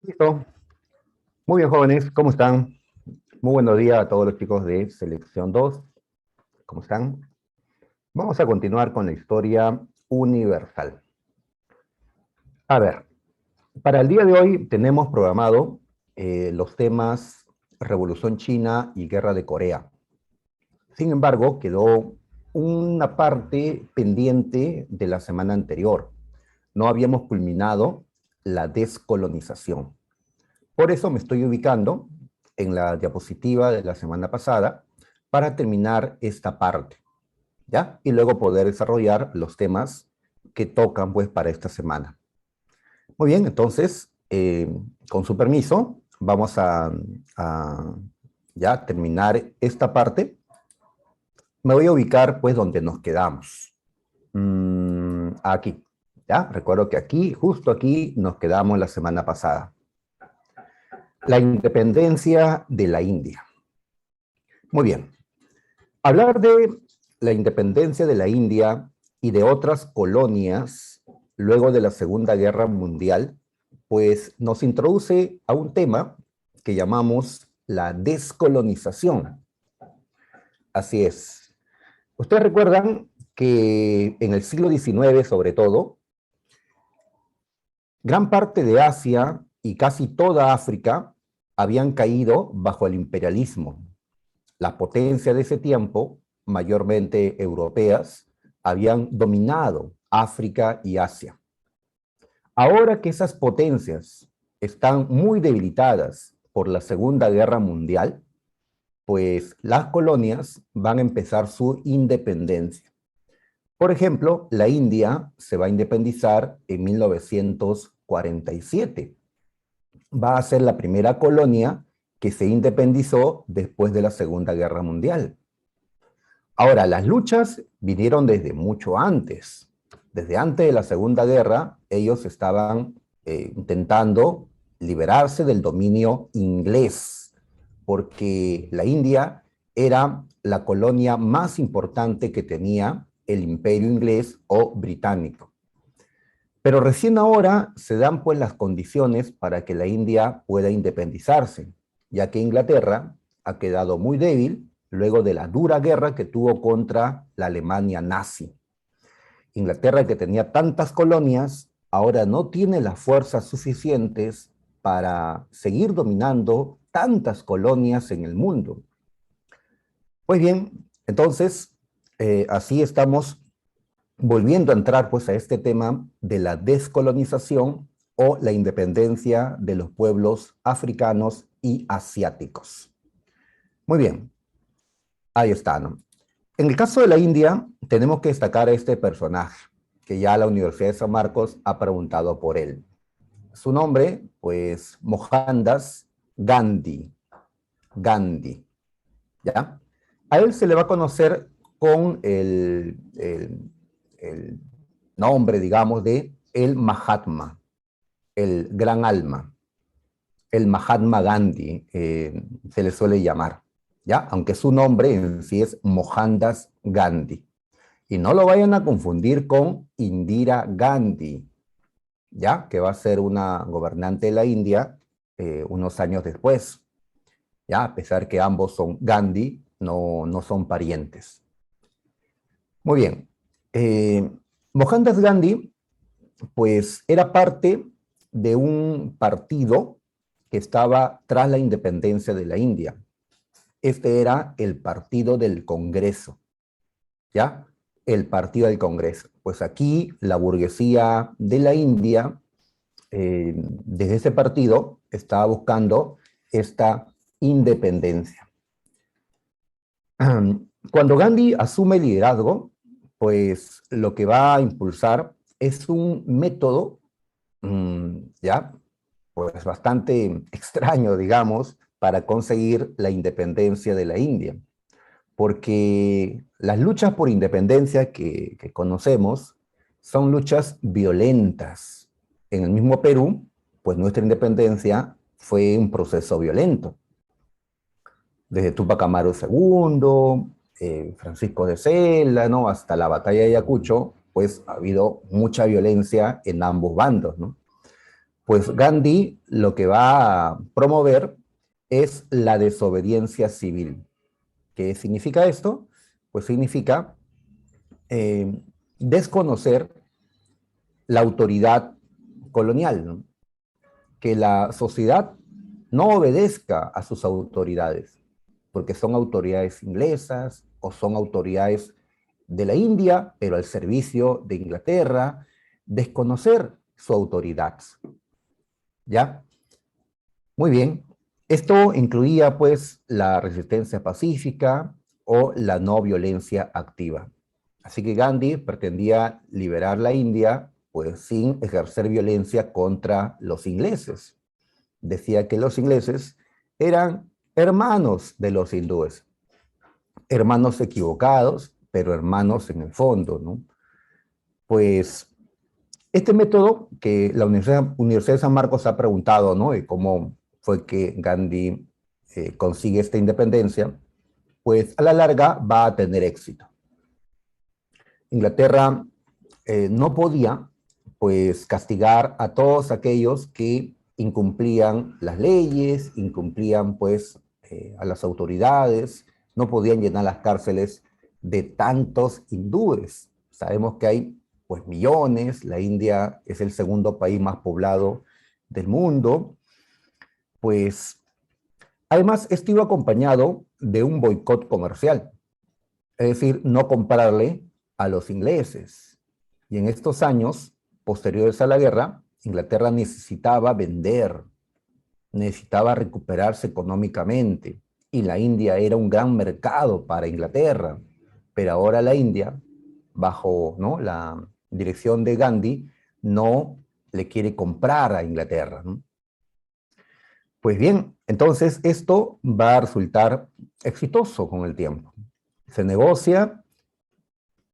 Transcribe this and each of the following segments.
Listo. Muy bien, jóvenes, ¿cómo están? Muy buenos días a todos los chicos de Selección 2. ¿Cómo están? Vamos a continuar con la historia universal. A ver, para el día de hoy tenemos programado los temas Revolución China y Guerra de Corea. Sin embargo, quedó una parte pendiente de la semana anterior. No habíamos culminado la descolonización. Por eso me estoy ubicando en la diapositiva de la semana pasada para terminar esta parte, ¿ya? Y luego poder desarrollar los temas que tocan, pues, para esta semana. Muy bien, entonces, con su permiso, vamos a ya terminar esta parte. Me voy a ubicar, pues, donde nos quedamos. Aquí, ¿ya? Recuerdo que aquí, justo aquí, nos quedamos la semana pasada. La independencia de la India. Muy bien. Hablar de la independencia de la India y de otras colonias luego de la Segunda Guerra Mundial, pues nos introduce a un tema que llamamos la descolonización. Así es. Ustedes recuerdan que en el siglo XIX, sobre todo, gran parte de Asia y casi toda África habían caído bajo el imperialismo. Las potencias de ese tiempo, mayormente europeas, habían dominado África y Asia. Ahora que esas potencias están muy debilitadas por la Segunda Guerra Mundial, pues las colonias van a empezar su independencia. Por ejemplo, la India se va a independizar en 1947. Va a ser la primera colonia que se independizó después de la Segunda Guerra Mundial. Ahora, las luchas vinieron desde mucho antes. Desde antes de la Segunda Guerra, ellos estaban intentando liberarse del dominio inglés, porque la India era la colonia más importante que tenía el imperio inglés o británico. Pero recién ahora se dan pues las condiciones para que la India pueda independizarse, ya que Inglaterra ha quedado muy débil luego de la dura guerra que tuvo contra la Alemania nazi. Inglaterra, que tenía tantas colonias, ahora no tiene las fuerzas suficientes para seguir dominando tantas colonias en el mundo. Pues bien, entonces, así estamos volviendo a entrar pues a este tema de la descolonización o la independencia de los pueblos africanos y asiáticos. Muy bien, ahí está, ¿no? En el caso de la India, tenemos que destacar a este personaje, que ya la Universidad de San Marcos ha preguntado por él. Su nombre, pues, Mohandas Gandhi. Gandhi, ¿ya? A él se le va a conocer con el nombre, digamos, de el Mahatma, el gran alma, el Mahatma Gandhi, se le suele llamar, ¿ya? Aunque su nombre en sí es Mohandas Gandhi. Y no lo vayan a confundir con Indira Gandhi, ¿ya? Que va a ser una gobernante de la India unos años después, ¿ya? A pesar que ambos son Gandhi, no son parientes. Muy bien. Mohandas Gandhi, pues, era parte de un partido que estaba tras la independencia de la India. Este era el Partido del Congreso, ¿ya? El Partido del Congreso. Pues aquí la burguesía de la India, desde ese partido, estaba buscando esta independencia. Cuando Gandhi asume el liderazgo, pues lo que va a impulsar es un método, ya, pues bastante extraño, digamos, para conseguir la independencia de la India. Porque las luchas por independencia que conocemos son luchas violentas. En el mismo Perú, pues nuestra independencia fue un proceso violento. Desde Tupac Amaru II, Francisco de Sela, ¿no? Hasta la batalla de Ayacucho, pues ha habido mucha violencia en ambos bandos, ¿no? Pues Gandhi lo que va a promover es la desobediencia civil. ¿Qué significa esto? Pues significa eh, desconocer la autoridad colonial, ¿no? Que la sociedad no obedezca a sus autoridades, porque son autoridades inglesas o son autoridades de la India, pero al servicio de Inglaterra, desconocer su autoridad. ¿Ya? Muy bien. Esto incluía pues la resistencia pacífica o la no violencia activa. Así que Gandhi pretendía liberar la India pues sin ejercer violencia contra los ingleses. Decía que los ingleses eran hermanos de los hindúes, hermanos equivocados, pero hermanos en el fondo, ¿no? Pues este método que la Universidad de San Marcos ha preguntado, ¿no? Y cómo fue que Gandhi consigue esta independencia, pues a la larga va a tener éxito. Inglaterra no podía, pues, castigar a todos aquellos que incumplían las leyes, incumplían, pues, a las autoridades, no podían llenar las cárceles de tantos hindúes. Sabemos que hay, pues, millones, la India es el segundo país más poblado del mundo, pues, además, esto iba acompañado de un boicot comercial, es decir, no comprarle a los ingleses. Y en estos años posteriores a la guerra, Inglaterra necesitaba vender, necesitaba recuperarse económicamente, y la India era un gran mercado para Inglaterra. Pero ahora la India, bajo, ¿no?, la dirección de Gandhi, no le quiere comprar a Inglaterra, ¿no? Pues bien, entonces esto va a resultar exitoso con el tiempo. Se negocia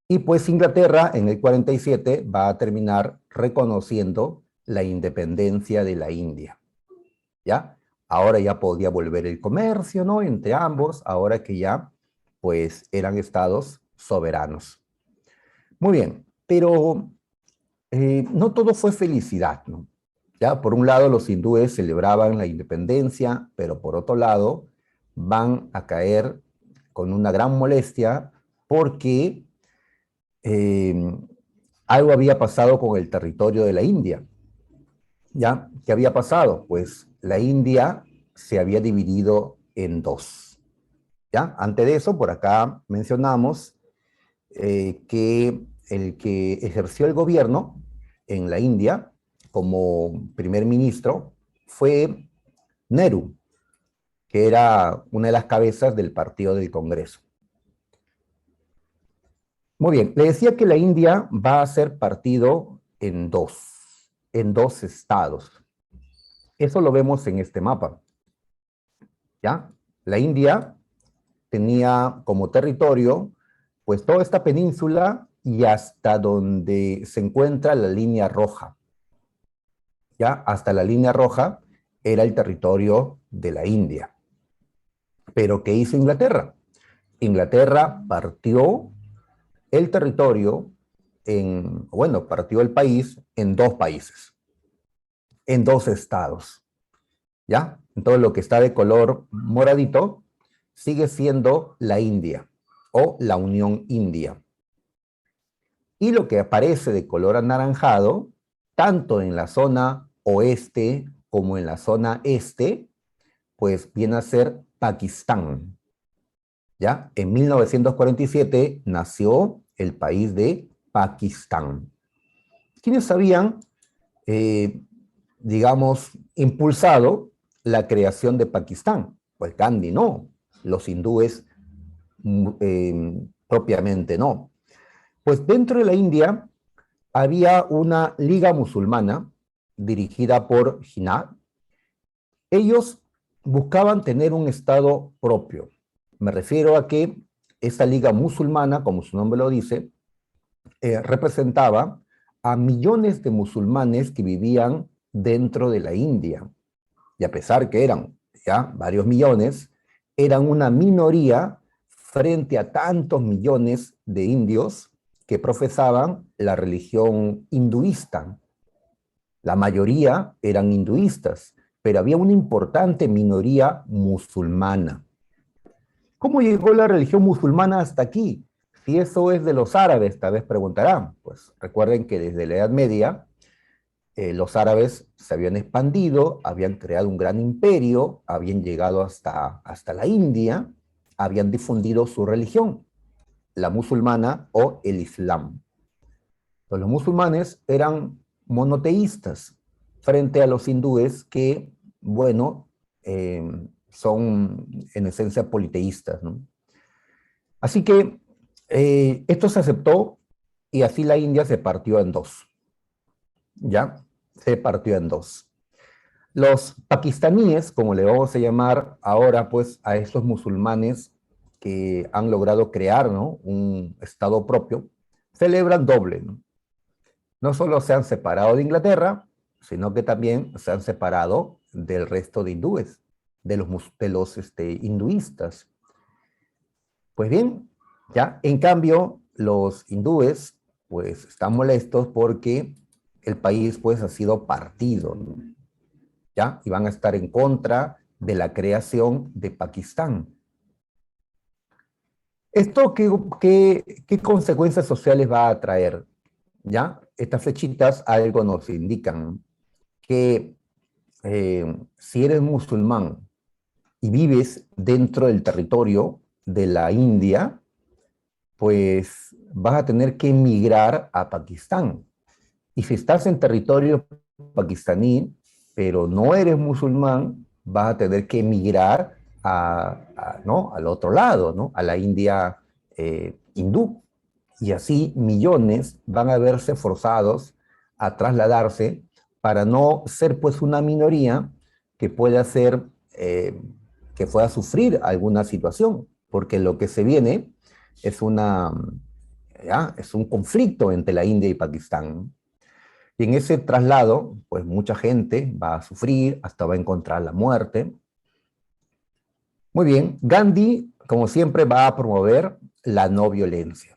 y pues Inglaterra en el 47 va a terminar reconociendo la independencia de la India, ¿ya? Ahora ya podía volver el comercio, ¿no?, entre ambos, ahora que ya pues eran estados soberanos. Muy bien, pero no todo fue felicidad, ¿no? Ya, por un lado, los hindúes celebraban la independencia, pero por otro lado, van a caer con una gran molestia porque eh, algo había pasado con el territorio de la India. ¿Ya? ¿Qué había pasado? Pues la India se había dividido en dos. ¿Ya? Antes de eso, por acá mencionamos que el que ejerció el gobierno en la India como primer ministro fue Nehru, que era una de las cabezas del partido del Congreso. Muy bien, le decía que la India va a ser partido en dos estados. Eso lo vemos en este mapa, ¿ya? La India tenía como territorio pues toda esta península y hasta donde se encuentra la línea roja. ¿Ya? Hasta la línea roja era el territorio de la India. Pero ¿qué hizo Inglaterra? Inglaterra partió el territorio bueno, partió el país en dos países, en dos estados. ¿Ya? Entonces lo que está de color moradito sigue siendo la India o la Unión India. Y lo que aparece de color anaranjado, tanto en la zona oeste como en la zona este, pues viene a ser Pakistán. ¿Ya? En 1947 nació el país de Pakistán. ¿Quiénes habían, eh, digamos, impulsado la creación de Pakistán? Pues Gandhi no, los hindúes propiamente no. Pues dentro de la India había una liga musulmana dirigida por Jinnah. Ellos buscaban tener un estado propio. Me refiero a que esta liga musulmana, como su nombre lo dice, representaba a millones de musulmanes que vivían dentro de la India. Y a pesar que eran ya varios millones, eran una minoría frente a tantos millones de indios que profesaban la religión hinduista. La mayoría eran hinduistas, pero había una importante minoría musulmana. ¿Cómo llegó la religión musulmana hasta aquí? Si eso es de los árabes, tal vez preguntarán. Pues recuerden que desde la Edad Media los árabes se habían expandido, habían creado un gran imperio, habían llegado hasta la India, habían difundido su religión, la musulmana o el Islam. Entonces, los musulmanes eran monoteístas frente a los hindúes que, bueno, son en esencia politeístas, ¿no? Así que esto se aceptó y así la India se partió en dos, ¿ya? Se partió en dos. Los pakistaníes, como le vamos a llamar ahora pues a estos musulmanes que han logrado crear, ¿no?, un estado propio, celebran doble, ¿no? No solo se han separado de Inglaterra, sino que también se han separado del resto de hindúes, de los hinduistas. Pues bien, ya, en cambio, los hindúes, pues, están molestos porque el país, pues, ha sido partido, ¿no? ¿Ya? Y van a estar en contra de la creación de Pakistán. ¿Esto qué consecuencias sociales va a traer? ¿Ya? Estas flechitas algo nos indican que si eres musulmán y vives dentro del territorio de la India, pues vas a tener que emigrar a Pakistán. Y si estás en territorio pakistaní, pero no eres musulmán, vas a tener que emigrar ¿no?, al otro lado, ¿no?, a la India hindú. Y así millones van a verse forzados a trasladarse para no ser pues una minoría que pueda ser, que pueda sufrir alguna situación, porque lo que se viene es ¿ya?, es un conflicto entre la India y Pakistán. Y en ese traslado, pues mucha gente va a sufrir, hasta va a encontrar la muerte. Muy bien, Gandhi, como siempre, va a promover la no violencia,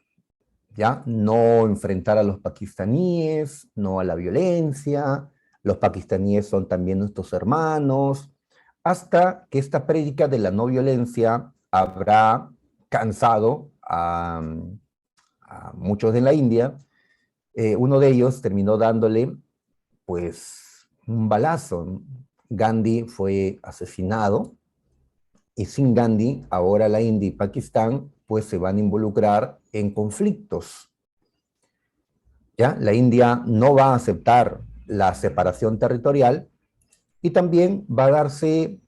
¿ya? No enfrentar a los pakistaníes, no a la violencia, los pakistaníes son también nuestros hermanos, hasta que esta prédica de la no violencia habrá cansado a muchos de la India. Uno de ellos terminó dándole pues un balazo. Gandhi fue asesinado y sin Gandhi, ahora la India y Pakistán pues se van a involucrar en conflictos. ¿Ya? La India no va a aceptar la separación territorial y también va a darse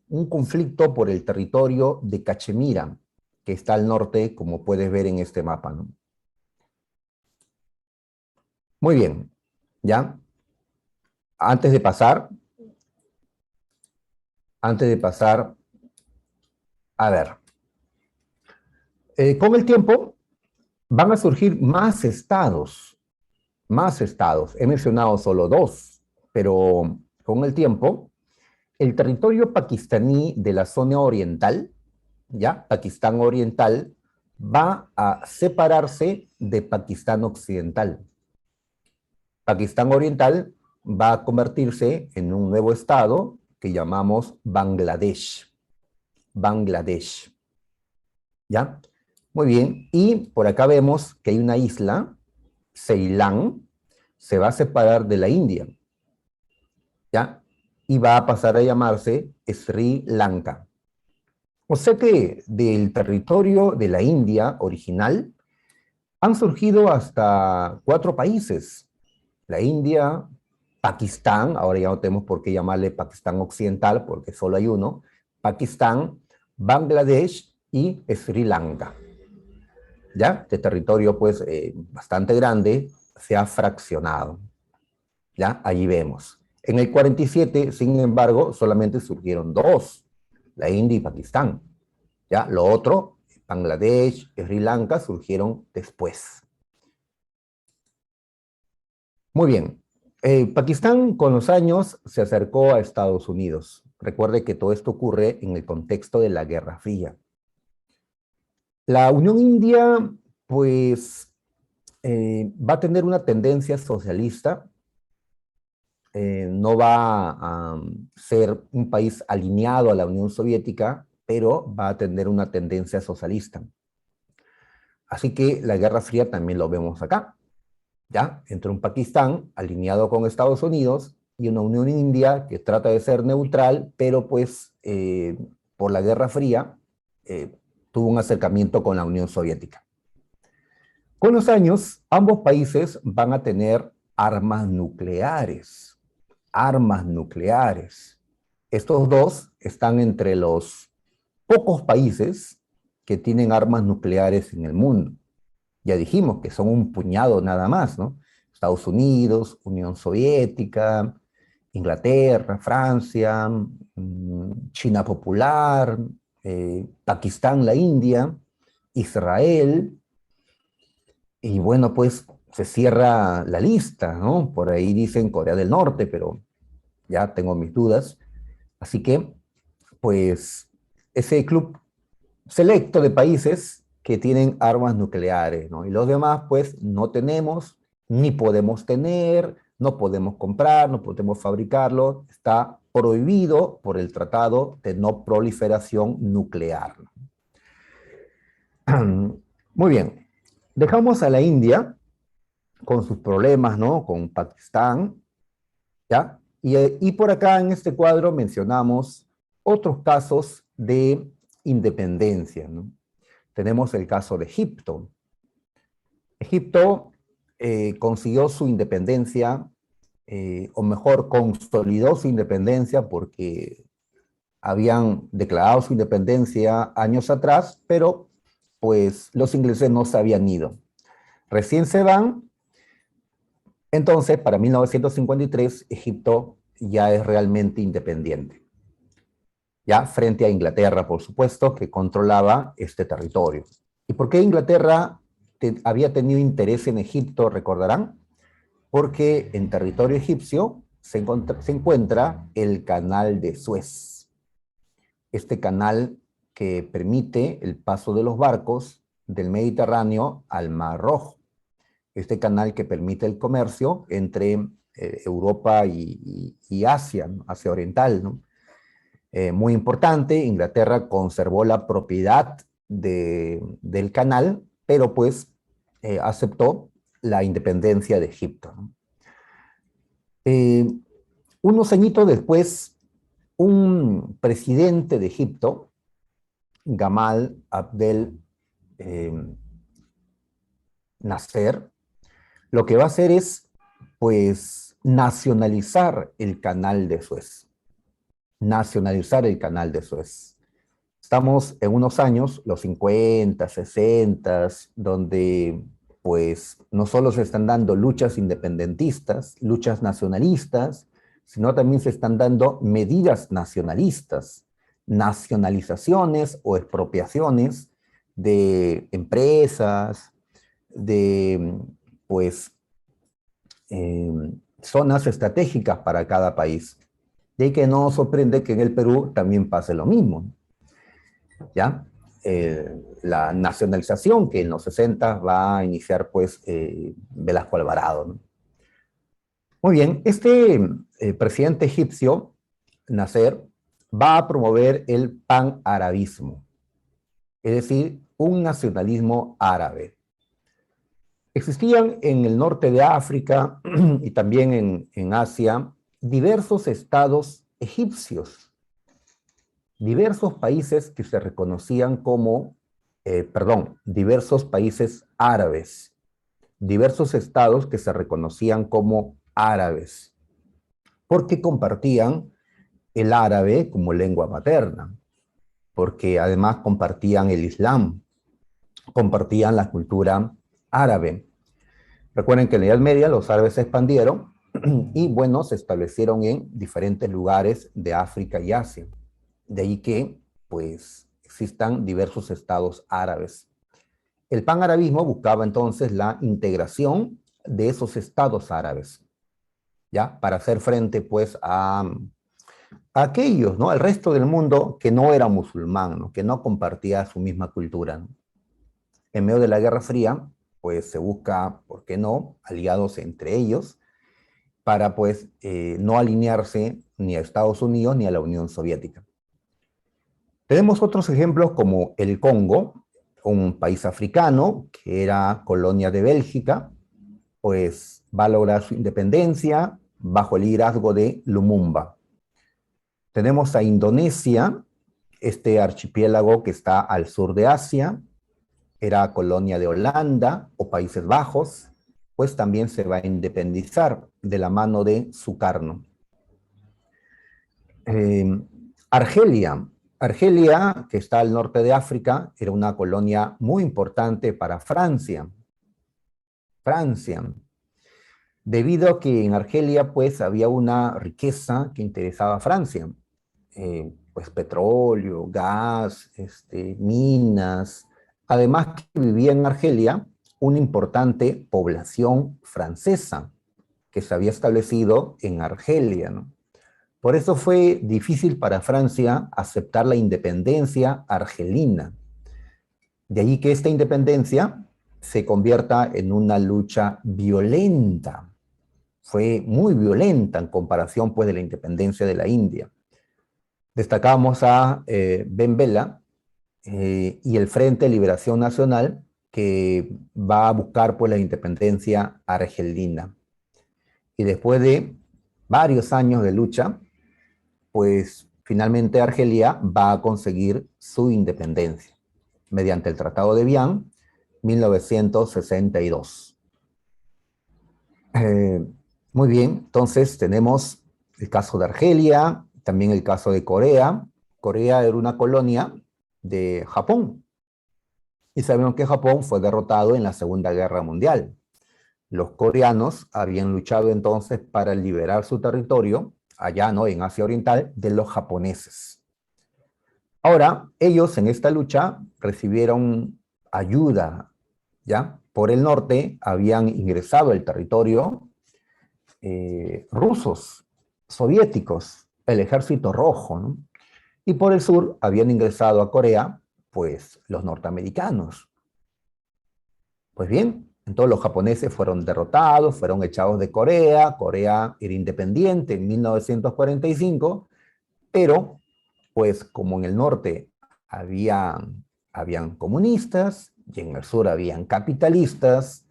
un conflicto por el territorio de Cachemira, que está al norte, como puedes ver en este mapa, ¿no? Muy bien, ¿ya? Antes de pasar, a ver, con el tiempo van a surgir más estados, más estados. He mencionado solo dos, pero con el tiempo, el territorio pakistaní de la zona oriental, ¿ya? Pakistán oriental, va a separarse de Pakistán occidental. Pakistán oriental va a convertirse en un nuevo estado que llamamos Bangladesh. Bangladesh. ¿Ya? Muy bien. Y por acá vemos que hay una isla, Ceilán, se va a separar de la India. ¿Ya? Y va a pasar a llamarse Sri Lanka. O sea que del territorio de la India original han surgido hasta 4 países. La India, Pakistán, ahora ya no tenemos por qué llamarle Pakistán occidental porque solo hay uno, Pakistán, Bangladesh y Sri Lanka. ¿Ya? Este territorio pues bastante grande se ha fraccionado. ¿Ya? Allí vemos. En el 47, sin embargo, solamente surgieron 2, la India y Pakistán. ¿Ya? Lo otro, Bangladesh, Sri Lanka, surgieron después. Muy bien. Pakistán con los años se acercó a Estados Unidos. Recuerde que todo esto ocurre en el contexto de la Guerra Fría. La Unión India, pues, va a tener una tendencia socialista no va a ser un país alineado a la Unión Soviética, pero va a tener una tendencia socialista. Así que la Guerra Fría también lo vemos acá, ¿ya? Entre un Pakistán alineado con Estados Unidos y una Unión India que trata de ser neutral, pero pues por la Guerra Fría tuvo un acercamiento con la Unión Soviética. Con los años, ambos países van a tener armas nucleares. Armas nucleares. Estos dos están entre los pocos países que tienen armas nucleares en el mundo. Ya dijimos que son un puñado nada más, ¿no? Estados Unidos, Unión Soviética, Inglaterra, Francia, China Popular, Pakistán, la India, Israel, y bueno, pues se cierra la lista, ¿no? Por ahí dicen Corea del Norte, pero ya tengo mis dudas. Así que, pues, ese club selecto de países que tienen armas nucleares, ¿no? Y los demás, pues, no tenemos, ni podemos tener, no podemos comprar, no podemos fabricarlo. Está prohibido por el Tratado de No Proliferación Nuclear. Muy bien. Dejamos a la India con sus problemas, ¿no? Con Pakistán, ¿ya? Y por acá en este cuadro mencionamos otros casos de independencia, ¿no? Tenemos el caso de Egipto. Egipto consiguió su independencia, o mejor, consolidó su independencia porque habían declarado su independencia años atrás, pero pues los ingleses no se habían ido. Recién se van. Entonces, para 1953, Egipto ya es realmente independiente. Ya frente a Inglaterra, por supuesto, que controlaba este territorio. ¿Y por qué Inglaterra había tenido interés en Egipto, recordarán? Porque en territorio egipcio se encuentra el Canal de Suez. Este canal que permite el paso de los barcos del Mediterráneo al Mar Rojo. Este canal que permite el comercio entre Europa y Asia, ¿no? Asia Oriental, ¿no? Muy importante, Inglaterra conservó la propiedad del canal, pero pues aceptó la independencia de Egipto, ¿no? Unos añitos después, un presidente de Egipto, Gamal Abdel Nasser, lo que va a hacer es, pues, nacionalizar el canal de Suez. Nacionalizar el canal de Suez. Estamos en unos años, los 50, 60, donde, pues, no solo se están dando luchas independentistas, luchas nacionalistas, sino también se están dando medidas nacionalistas, nacionalizaciones o expropiaciones de empresas, de, pues, zonas estratégicas para cada país. De ahí que no sorprende que en el Perú también pase lo mismo, ¿ya? La nacionalización que en los 60 va a iniciar, pues, Velasco Alvarado, ¿no? Muy bien, este presidente egipcio, Nasser, va a promover el panarabismo, es decir, un nacionalismo árabe. Existían en el norte de África y también en Asia diversos estados egipcios, diversos países que se reconocían como, diversos países árabes, diversos estados que se reconocían como árabes, porque compartían el árabe como lengua materna, porque además compartían el Islam, compartían la cultura árabe. Recuerden que en la Edad Media los árabes se expandieron y, bueno, se establecieron en diferentes lugares de África y Asia. De ahí que, pues, existan diversos estados árabes. El panarabismo buscaba entonces la integración de esos estados árabes, ¿ya? Para hacer frente, pues, a aquellos, ¿no? Al resto del mundo que no era musulmán, ¿no? Que no compartía su misma cultura, ¿no? En medio de la Guerra Fría, pues se busca, ¿por qué no?, aliados entre ellos, para pues no alinearse ni a Estados Unidos ni a la Unión Soviética. Tenemos otros ejemplos como el Congo, un país africano que era colonia de Bélgica, pues va a lograr su independencia bajo el liderazgo de Lumumba. Tenemos a Indonesia, este archipiélago que está al sur de Asia, era colonia de Holanda o Países Bajos, pues también se va a independizar de la mano de Sukarno. Argelia. Argelia, que está al norte de África, era una colonia muy importante para Francia. Debido a que en Argelia pues había una riqueza que interesaba a Francia, pues petróleo, gas, minas. Además que vivía en Argelia una importante población francesa que se había establecido en Argelia, ¿no? Por eso fue difícil para Francia aceptar la independencia argelina. De ahí que esta independencia se convierta en una lucha violenta. Fue muy violenta en comparación pues, de la independencia de la India. Destacamos a Ben Bella y el Frente de Liberación Nacional, que va a buscar pues, la independencia argelina. Y después de varios años de lucha, pues finalmente Argelia va a conseguir su independencia mediante el Tratado de Vián, 1962. Muy bien, entonces tenemos el caso de Argelia, también el caso de Corea. Corea era una colonia de Japón. Y sabemos que Japón fue derrotado en la Segunda Guerra Mundial. Los coreanos habían luchado entonces para liberar su territorio, allá ¿no? en Asia Oriental, de los japoneses. Ahora, ellos en esta lucha recibieron ayuda, ¿ya? Por el norte habían ingresado al territorio rusos, soviéticos, el Ejército Rojo, ¿no? Y por el sur habían ingresado a Corea, pues, los norteamericanos. Pues bien, entonces los japoneses fueron derrotados, fueron echados de Corea, Corea era independiente en 1945, pero, pues, como en el norte habían comunistas y en el sur habían capitalistas,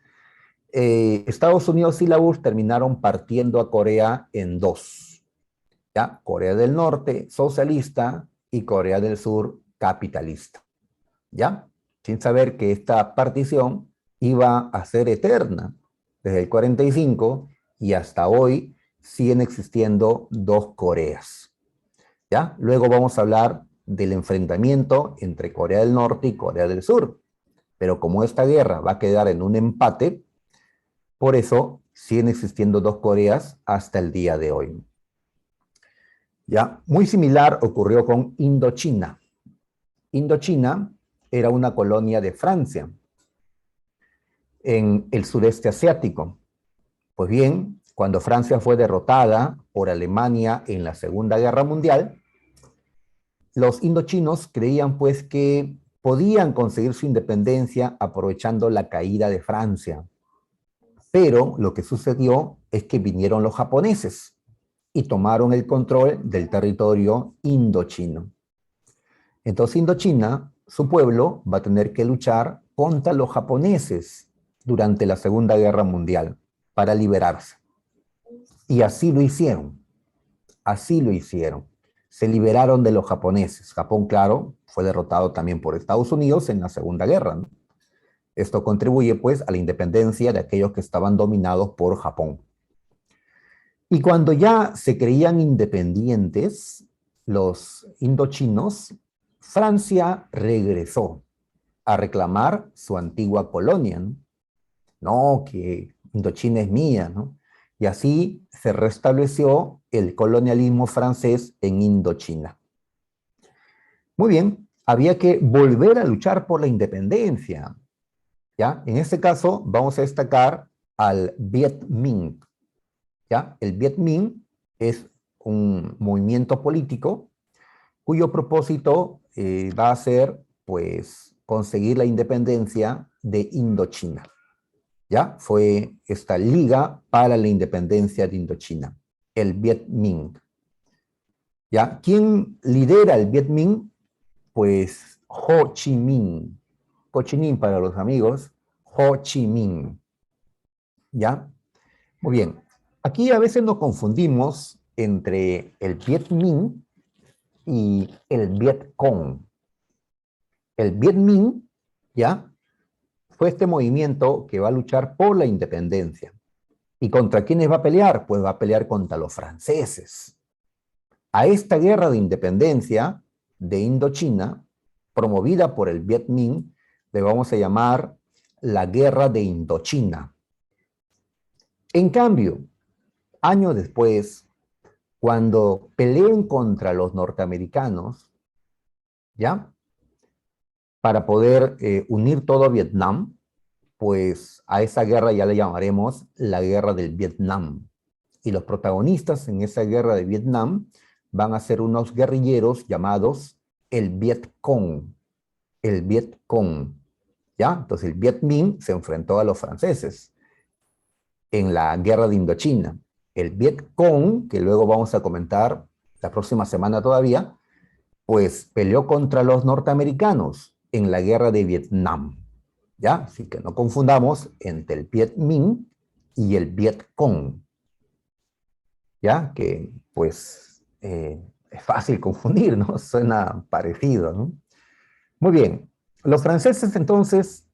Estados Unidos y la URSS terminaron partiendo a Corea en dos. ¿Ya? Corea del Norte, socialista, y Corea del Sur, capitalista. ¿Ya? Sin saber que esta partición iba a ser eterna. Desde el 45 y hasta hoy siguen existiendo dos Coreas. ¿Ya? Luego vamos a hablar del enfrentamiento entre Corea del Norte y Corea del Sur. Pero como esta guerra va a quedar en un empate, por eso siguen existiendo dos Coreas hasta el día de hoy. ¿Ya? Muy similar ocurrió con Indochina. Indochina era una colonia de Francia en el sureste asiático. Pues bien, cuando Francia fue derrotada por Alemania en la Segunda Guerra Mundial, los indochinos creían pues que podían conseguir su independencia aprovechando la caída de Francia. Pero lo que sucedió es que vinieron los japoneses y tomaron el control del territorio indochino. Entonces Indochina, su pueblo, va a tener que luchar contra los japoneses durante la Segunda Guerra Mundial para liberarse. Y así lo hicieron. Así lo hicieron. Se liberaron de los japoneses. Japón, claro, fue derrotado también por Estados Unidos en la Segunda Guerra, ¿no? Esto contribuye, pues, a la independencia de aquellos que estaban dominados por Japón. Y cuando ya se creían independientes, los indochinos, Francia regresó a reclamar su antigua colonia, ¿no? No, que Indochina es mía, ¿no? Y así se restableció el colonialismo francés en Indochina. Muy bien, había que volver a luchar por la independencia, ¿ya? En este caso vamos a destacar al Viet Minh, ¿ya? El Viet Minh es un movimiento político cuyo propósito va a ser, pues, conseguir la independencia de Indochina. ¿ya? Fue esta Liga para la Independencia de Indochina, el Viet Minh, ¿ya? ¿Quién lidera el Viet Minh? Pues Ho Chi Minh, Ho Chi Minh para los amigos, Ho Chi Minh, ¿ya? Muy bien. Aquí a veces nos confundimos entre el Viet Minh y el Viet Cong. El Viet Minh, ¿ya? Fue este movimiento que va a luchar por la independencia. ¿Y contra quiénes va a pelear? Pues va a pelear contra los franceses. A esta guerra de independencia de Indochina, promovida por el Viet Minh, le vamos a llamar la Guerra de Indochina. En cambio, años después, cuando peleen contra los norteamericanos, ¿ya? Para poder unir todo Vietnam, pues a esa guerra ya le llamaremos la Guerra del Vietnam. Y los protagonistas en esa guerra de Vietnam van a ser unos guerrilleros llamados el Viet Cong. El Viet Cong, ¿ya? Entonces el Viet Minh se enfrentó a los franceses en la guerra de Indochina. El Viet Cong, que luego vamos a comentar la próxima semana todavía, pues peleó contra los norteamericanos en la guerra de Vietnam, ¿ya? Así que no confundamos entre el Viet Minh y el Viet Cong, ¿ya? Que pues es fácil confundir, ¿no? Suena parecido, ¿no? Muy bien, los franceses entonces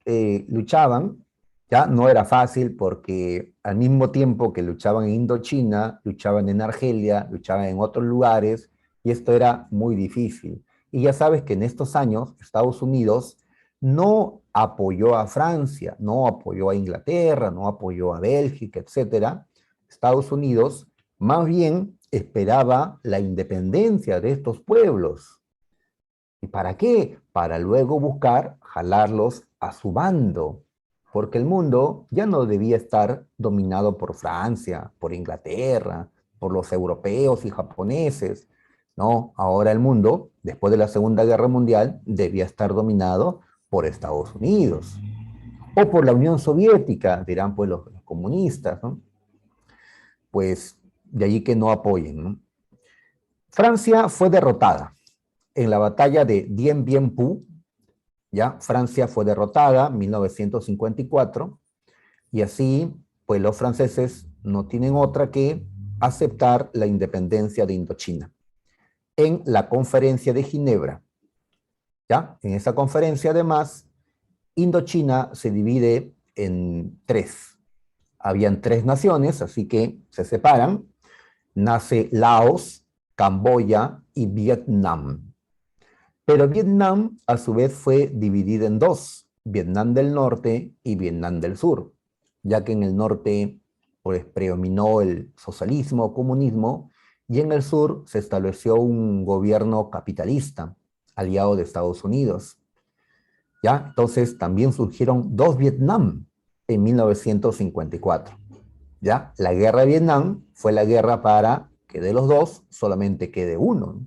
luchaban, ya no era fácil porque al mismo tiempo que luchaban en Indochina, luchaban en Argelia, luchaban en otros lugares, y esto era muy difícil. Y ya sabes que en estos años Estados Unidos no apoyó a Francia, no apoyó a Inglaterra, no apoyó a Bélgica, etcétera. Estados Unidos más bien esperaba la independencia de estos pueblos. ¿Y para qué? Para luego buscar jalarlos a su bando, porque el mundo ya no debía estar dominado por Francia, por Inglaterra, por los europeos y japoneses. No, ahora el mundo, después de la Segunda Guerra Mundial, debía estar dominado por Estados Unidos o por la Unión Soviética, dirán pues los comunistas, ¿no? Pues de allí que no apoyen, ¿no? Francia fue derrotada en la batalla de Dien Bien Phu. ¿Ya? Francia fue derrotada en 1954 y así, pues los franceses no tienen otra que aceptar la independencia de Indochina en la conferencia de Ginebra. ¿Ya? En esa conferencia, además, Indochina se divide en tres. Habían tres naciones, así que se separan. Nace Laos, Camboya y Vietnam. Pero Vietnam, a su vez, fue dividida en dos, Vietnam del Norte y Vietnam del Sur, ya que en el norte pues, predominó el socialismo, comunismo, y en el sur se estableció un gobierno capitalista, aliado de Estados Unidos. ¿Ya? Entonces también surgieron dos Vietnam en 1954. ¿Ya? La guerra de Vietnam fue la guerra para que de los dos solamente quede uno.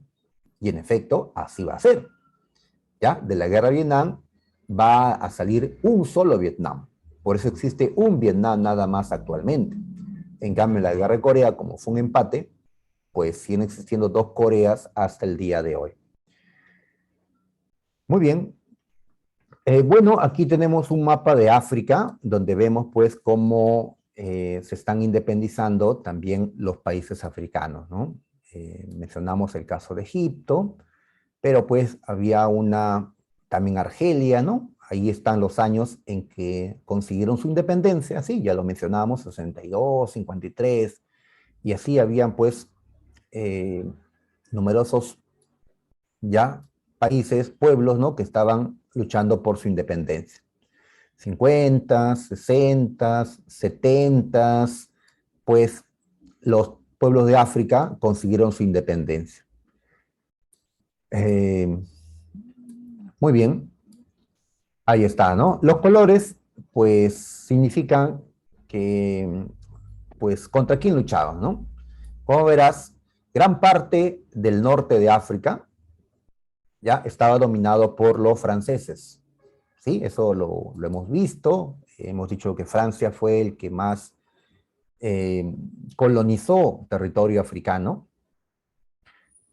Y en efecto, así va a ser. ¿Ya? De la guerra de Vietnam va a salir un solo Vietnam. Por eso existe un Vietnam nada más actualmente. En cambio, en la guerra de Corea, como fue un empate, pues siguen existiendo dos Coreas hasta el día de hoy. Muy bien. Bueno, aquí tenemos un mapa de África, donde vemos pues cómo se están independizando también los países africanos, ¿no? Mencionamos el caso de Egipto, pero pues había una, también Argelia, ¿no? Ahí están los años en que consiguieron su independencia, sí, ya lo mencionábamos, 62, 53, y así habían pues numerosos ya países, pueblos, ¿no? Que estaban luchando por su independencia. 50, 60, 70, pues los pueblos de África consiguieron su independencia. Muy bien, ahí está, ¿no? Los colores, pues, significan que, pues, contra quién luchaban, ¿no? Como verás, gran parte del norte de África ya estaba dominado por los franceses, ¿sí? Eso lo hemos visto hemos dicho que Francia fue el que más colonizó territorio africano,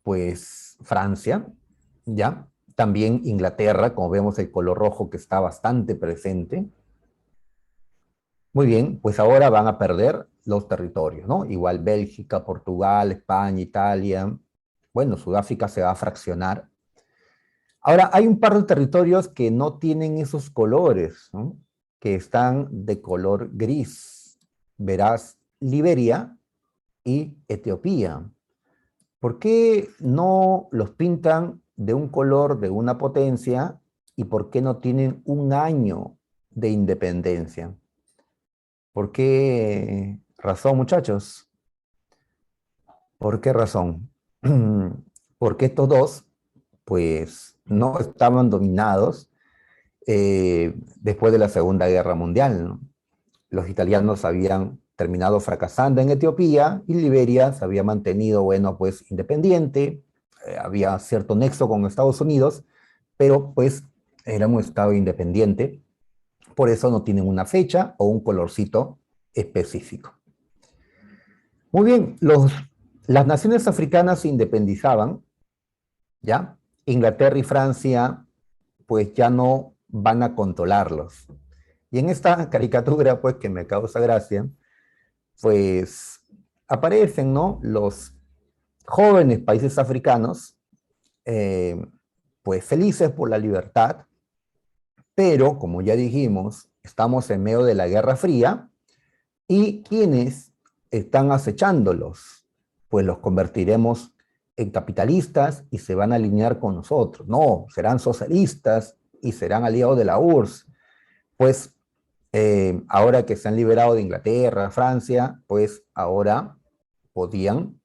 pues Francia, ¿ya? También Inglaterra, como vemos el color rojo que está bastante presente. Muy bien, pues ahora van a perder los territorios, ¿no? Igual Bélgica, Portugal, España, Italia. Bueno, Sudáfrica se va a fraccionar. Ahora, hay un par de territorios que no tienen esos colores, ¿no? Que están de color gris. Verás Liberia y Etiopía. ¿Por qué no los pintan de un color de una potencia y por qué no tienen un año de independencia? ¿Por qué razón, muchachos? ¿Por qué razón? Porque estos dos, pues, no estaban dominados después de la Segunda Guerra Mundial, ¿no? Los italianos habían terminado fracasando en Etiopía y Liberia se había mantenido, bueno, pues, independiente, había cierto nexo con Estados Unidos, pero, pues, era un estado independiente, por eso no tienen una fecha o un colorcito específico. Muy bien, las naciones africanas se independizaban, ¿ya? Inglaterra y Francia, pues ya no van a controlarlos. Y en esta caricatura, pues que me causa gracia, pues aparecen, ¿no? Los jóvenes países africanos, eh, pues felices por la libertad, pero como ya dijimos, estamos en medio de la Guerra Fría y quienes están acechándolos, pues los convertiremos en capitalistas y se van a alinear con nosotros. No, serán socialistas y serán aliados de la URSS. Pues ahora que se han liberado de Inglaterra, Francia, pues ahora podían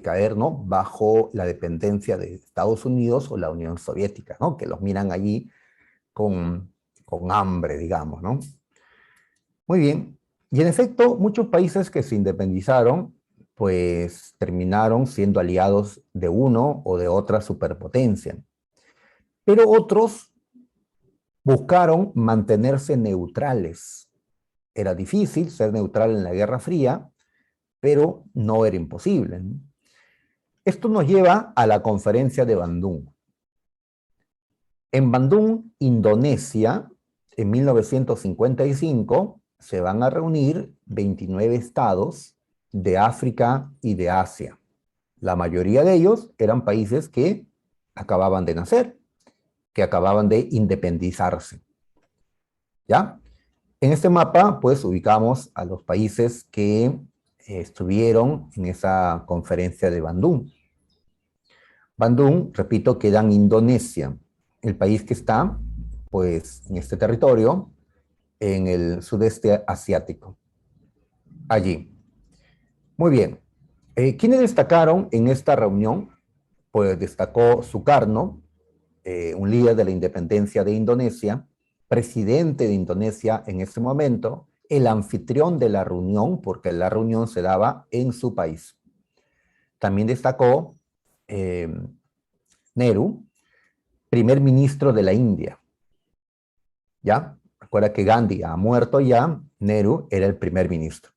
caer, ¿no?, bajo la dependencia de Estados Unidos o la Unión Soviética, ¿no?, que los miran allí con hambre, digamos, ¿no? Muy bien. Y en efecto, muchos países que se independizaron, pues terminaron siendo aliados de uno o de otra superpotencia. Pero otros buscaron mantenerse neutrales. Era difícil ser neutral en la Guerra Fría, pero no era imposible, ¿no? Esto nos lleva a la conferencia de Bandung. En Bandung, Indonesia, en 1955, se van a reunir 29 estados de África y de Asia. La mayoría de ellos eran países que acababan de nacer, que acababan de independizarse. ¿Ya? En este mapa, pues, ubicamos a los países que estuvieron en esa conferencia de Bandung. Bandung, repito, queda en Indonesia, el país que está, pues, en este territorio, en el sudeste asiático. Allí. Muy bien. ¿Quiénes destacaron en esta reunión? Pues destacó Sukarno, un líder de la independencia de Indonesia, presidente de Indonesia en ese momento, el anfitrión de la reunión, porque la reunión se daba en su país. También destacó Nehru, primer ministro de la India. ¿Ya? Recuerda que Gandhi ha muerto ya, Nehru era el primer ministro.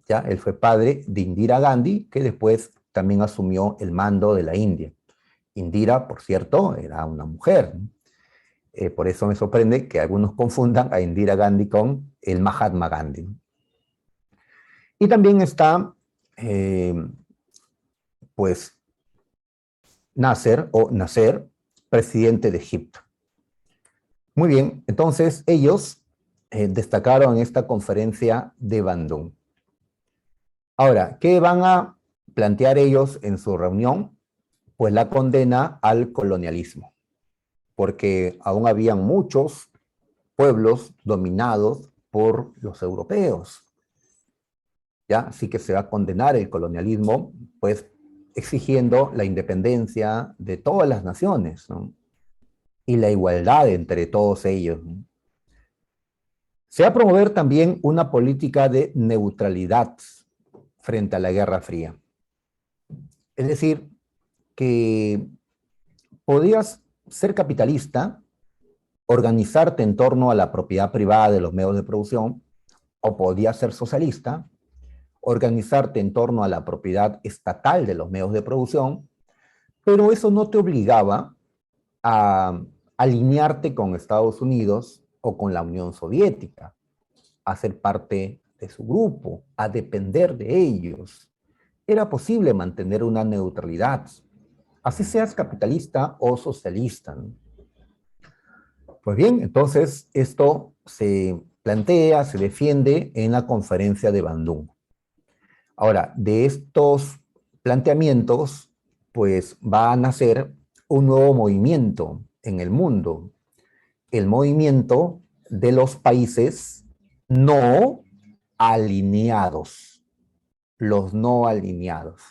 ¿Ya? Él fue padre de Indira Gandhi, que después también asumió el mando de la India. Indira, por cierto, era una mujer, ¿no? Por eso me sorprende que algunos confundan a Indira Gandhi con el Mahatma Gandhi. Y también está, pues, Nasser, presidente de Egipto. Muy bien, entonces ellos destacaron en esta conferencia de Bandung. Ahora, ¿qué van a plantear ellos en su reunión? Pues la condena al colonialismo, porque aún habían muchos pueblos dominados por los europeos. ¿Ya? Así que se va a condenar el colonialismo, pues exigiendo la independencia de todas las naciones, ¿no?, y la igualdad entre todos ellos, ¿no? Se va a promover también una política de neutralidad frente a la Guerra Fría. Es decir, que podías ser capitalista, organizarte en torno a la propiedad privada de los medios de producción, o podía ser socialista, organizarte en torno a la propiedad estatal de los medios de producción, pero eso no te obligaba a alinearte con Estados Unidos o con la Unión Soviética, a ser parte de su grupo, a depender de ellos. Era posible mantener una neutralidad, así seas capitalista o socialista, ¿no? Pues bien, entonces esto se plantea, se defiende en la conferencia de Bandung. Ahora, de estos planteamientos, pues va a nacer un nuevo movimiento en el mundo, el movimiento de los países no alineados, los no alineados.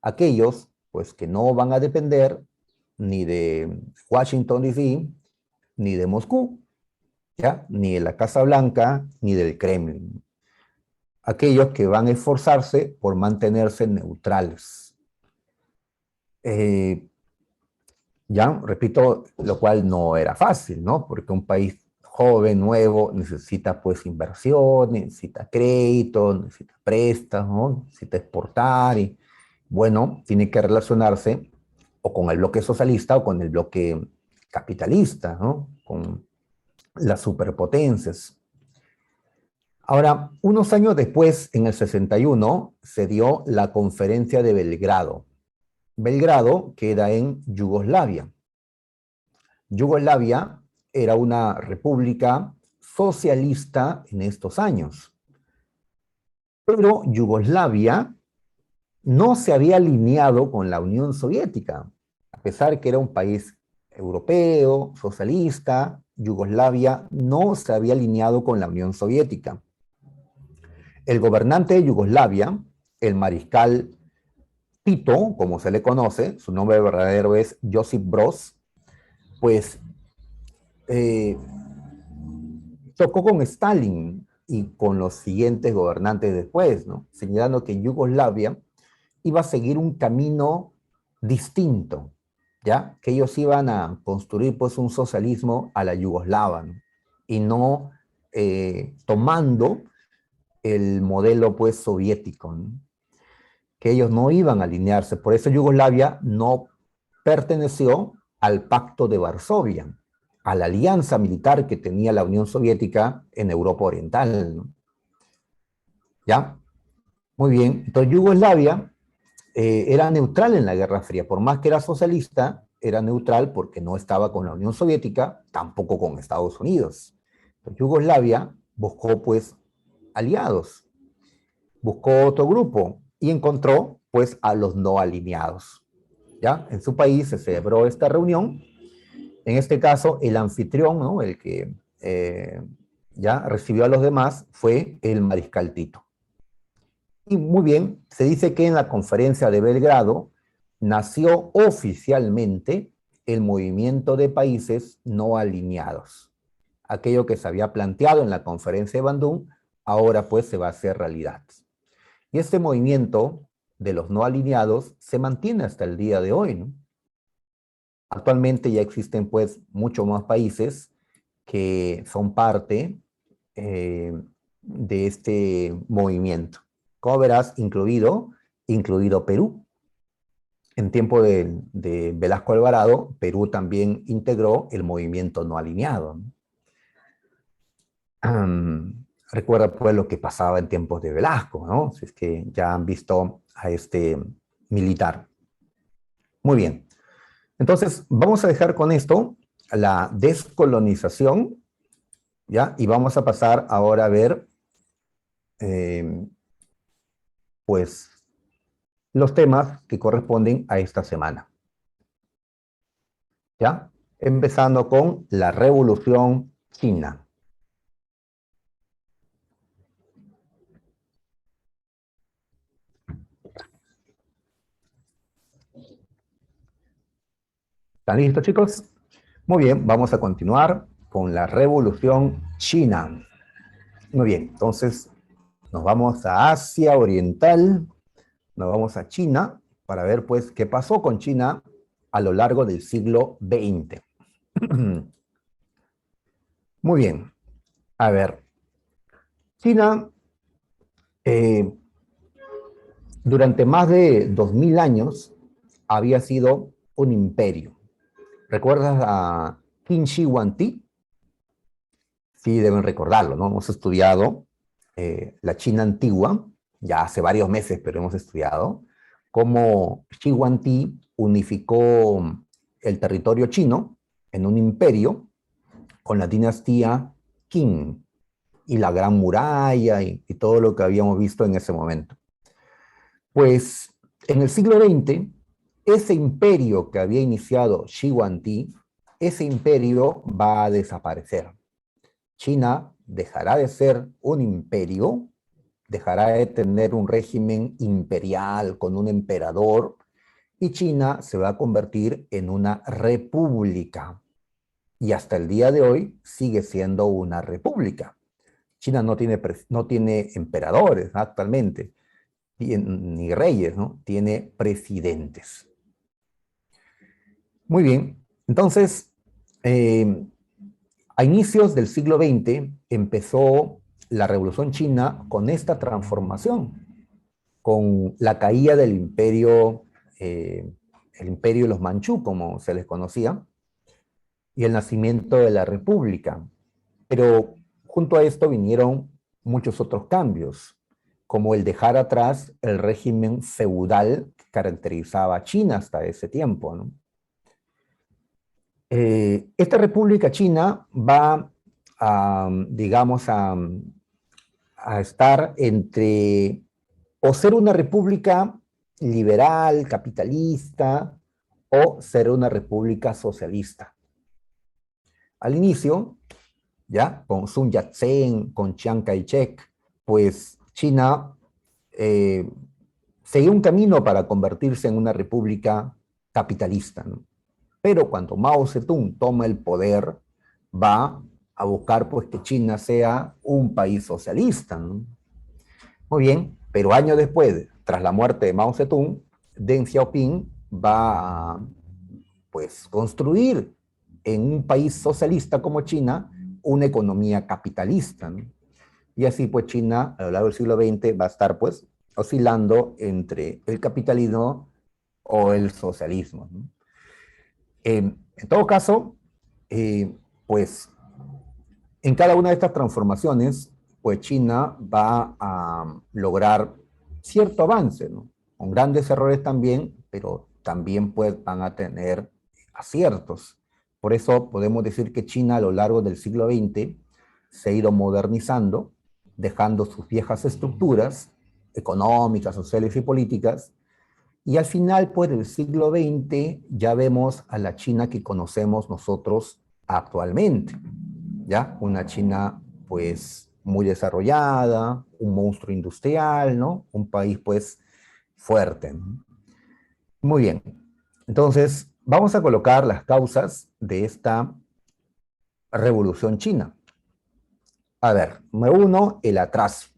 Aquellos, pues, que no van a depender ni de Washington, D.C., ni de Moscú, ¿ya? Ni de la Casa Blanca, ni del Kremlin. Aquellos que van a esforzarse por mantenerse neutrales. Ya, repito, lo cual no era fácil, ¿no? Porque un país joven, nuevo, necesita pues inversión, necesita crédito, necesita préstamos, necesita exportar y, bueno, tiene que relacionarse o con el bloque socialista o con el bloque capitalista, ¿no? Con las superpotencias. Ahora, unos años después, en el 61, se dio la Conferencia de Belgrado. Belgrado queda en Yugoslavia. Yugoslavia era una república socialista en estos años. Pero Yugoslavia no se había alineado con la Unión Soviética. A pesar que era un país europeo, socialista, Yugoslavia no se había alineado con la Unión Soviética. El gobernante de Yugoslavia, el mariscal Tito, como se le conoce, su nombre verdadero es Josip Broz, pues tocó con Stalin y con los siguientes gobernantes después, ¿no? Señalando que Yugoslavia iba a seguir un camino distinto, ¿ya? Que ellos iban a construir pues un socialismo a la yugoslava, ¿no? Y no tomando el modelo pues soviético, ¿no? Que ellos no iban a alinearse. Por eso Yugoslavia no perteneció al Pacto de Varsovia, a la alianza militar que tenía la Unión Soviética en Europa Oriental, ¿no? ¿Ya? Muy bien. Entonces Yugoslavia era neutral en la Guerra Fría. Por más que era socialista, era neutral porque no estaba con la Unión Soviética, tampoco con Estados Unidos. Entonces, Yugoslavia buscó pues aliados, buscó otro grupo y encontró pues a los no alineados. ¿Ya? En su país se celebró esta reunión. En este caso, el anfitrión, ¿no? El que ya recibió a los demás, fue el mariscal Tito. Y muy bien, se dice que en la conferencia de Belgrado nació oficialmente el movimiento de países no alineados. Aquello que se había planteado en la conferencia de Bandung, ahora pues se va a hacer realidad. Y este movimiento de los no alineados se mantiene hasta el día de hoy, ¿no? Actualmente ya existen pues muchos más países que son parte de este movimiento. Como verás, incluido Perú. En tiempo de Velasco Alvarado, Perú también integró el movimiento no alineado. Recuerda pues lo que pasaba en tiempos de Velasco, ¿no? Si es que ya han visto a este militar. Muy bien. Entonces, vamos a dejar con esto la descolonización, ¿ya? Y vamos a pasar ahora a ver, pues, los temas que corresponden a esta semana, ¿ya? Empezando con la Revolución China. ¿Están listos, chicos? Muy bien, vamos a continuar con la Revolución China. Muy bien, entonces nos vamos a Asia Oriental, nos vamos a China para ver pues qué pasó con China a lo largo del siglo XX. Muy bien. A ver, China eh, durante más de 2000 años había sido un imperio. ¿Recuerdas a Qin Shi Huangdi? Sí, deben recordarlo, ¿no? Hemos estudiado la China antigua, ya hace varios meses, pero hemos estudiado cómo Shi Huangdi unificó el territorio chino en un imperio con la dinastía Qin y la Gran Muralla y todo lo que habíamos visto en ese momento. Pues en el siglo XX, ese imperio que había iniciado Shi Huangdi, ese imperio va a desaparecer. China dejará de ser un imperio, dejará de tener un régimen imperial con un emperador, y China se va a convertir en una república. Y hasta el día de hoy sigue siendo una república. China no tiene emperadores actualmente, ni reyes, ¿no? Tiene presidentes. Muy bien, entonces, a inicios del siglo XX empezó la Revolución China con esta transformación, con la caída del imperio, el imperio de los Manchú, como se les conocía, y el nacimiento de la República. Pero junto a esto vinieron muchos otros cambios, como el dejar atrás el régimen feudal que caracterizaba a China hasta ese tiempo, ¿no? Esta República China va a, digamos, a estar entre o ser una república liberal, capitalista, o ser una república socialista. Al inicio, ya, con Sun Yat-sen, con Chiang Kai-shek, pues China eh, seguía un camino para convertirse en una república capitalista, ¿no? Pero cuando Mao Zedong toma el poder, va a buscar pues que China sea un país socialista, ¿no? Muy bien, pero años después, tras la muerte de Mao Zedong, Deng Xiaoping va a pues construir en un país socialista como China una economía capitalista, ¿no? Y así pues China a lo largo del siglo XX va a estar pues oscilando entre el capitalismo o el socialismo, ¿no? En todo caso, pues en cada una de estas transformaciones, pues China va a lograr cierto avance, ¿no? Con grandes errores también, pero también pues van a tener aciertos. Por eso podemos decir que China a lo largo del siglo XX se ha ido modernizando, dejando sus viejas estructuras económicas, sociales y políticas, y al final, pues, del siglo XX ya vemos a la China que conocemos nosotros actualmente, ¿ya? Una China, pues, muy desarrollada, un monstruo industrial, ¿no? Un país, pues, fuerte, ¿no? Muy bien. Entonces, vamos a colocar las causas de esta revolución china. A ver, número uno, el atraso.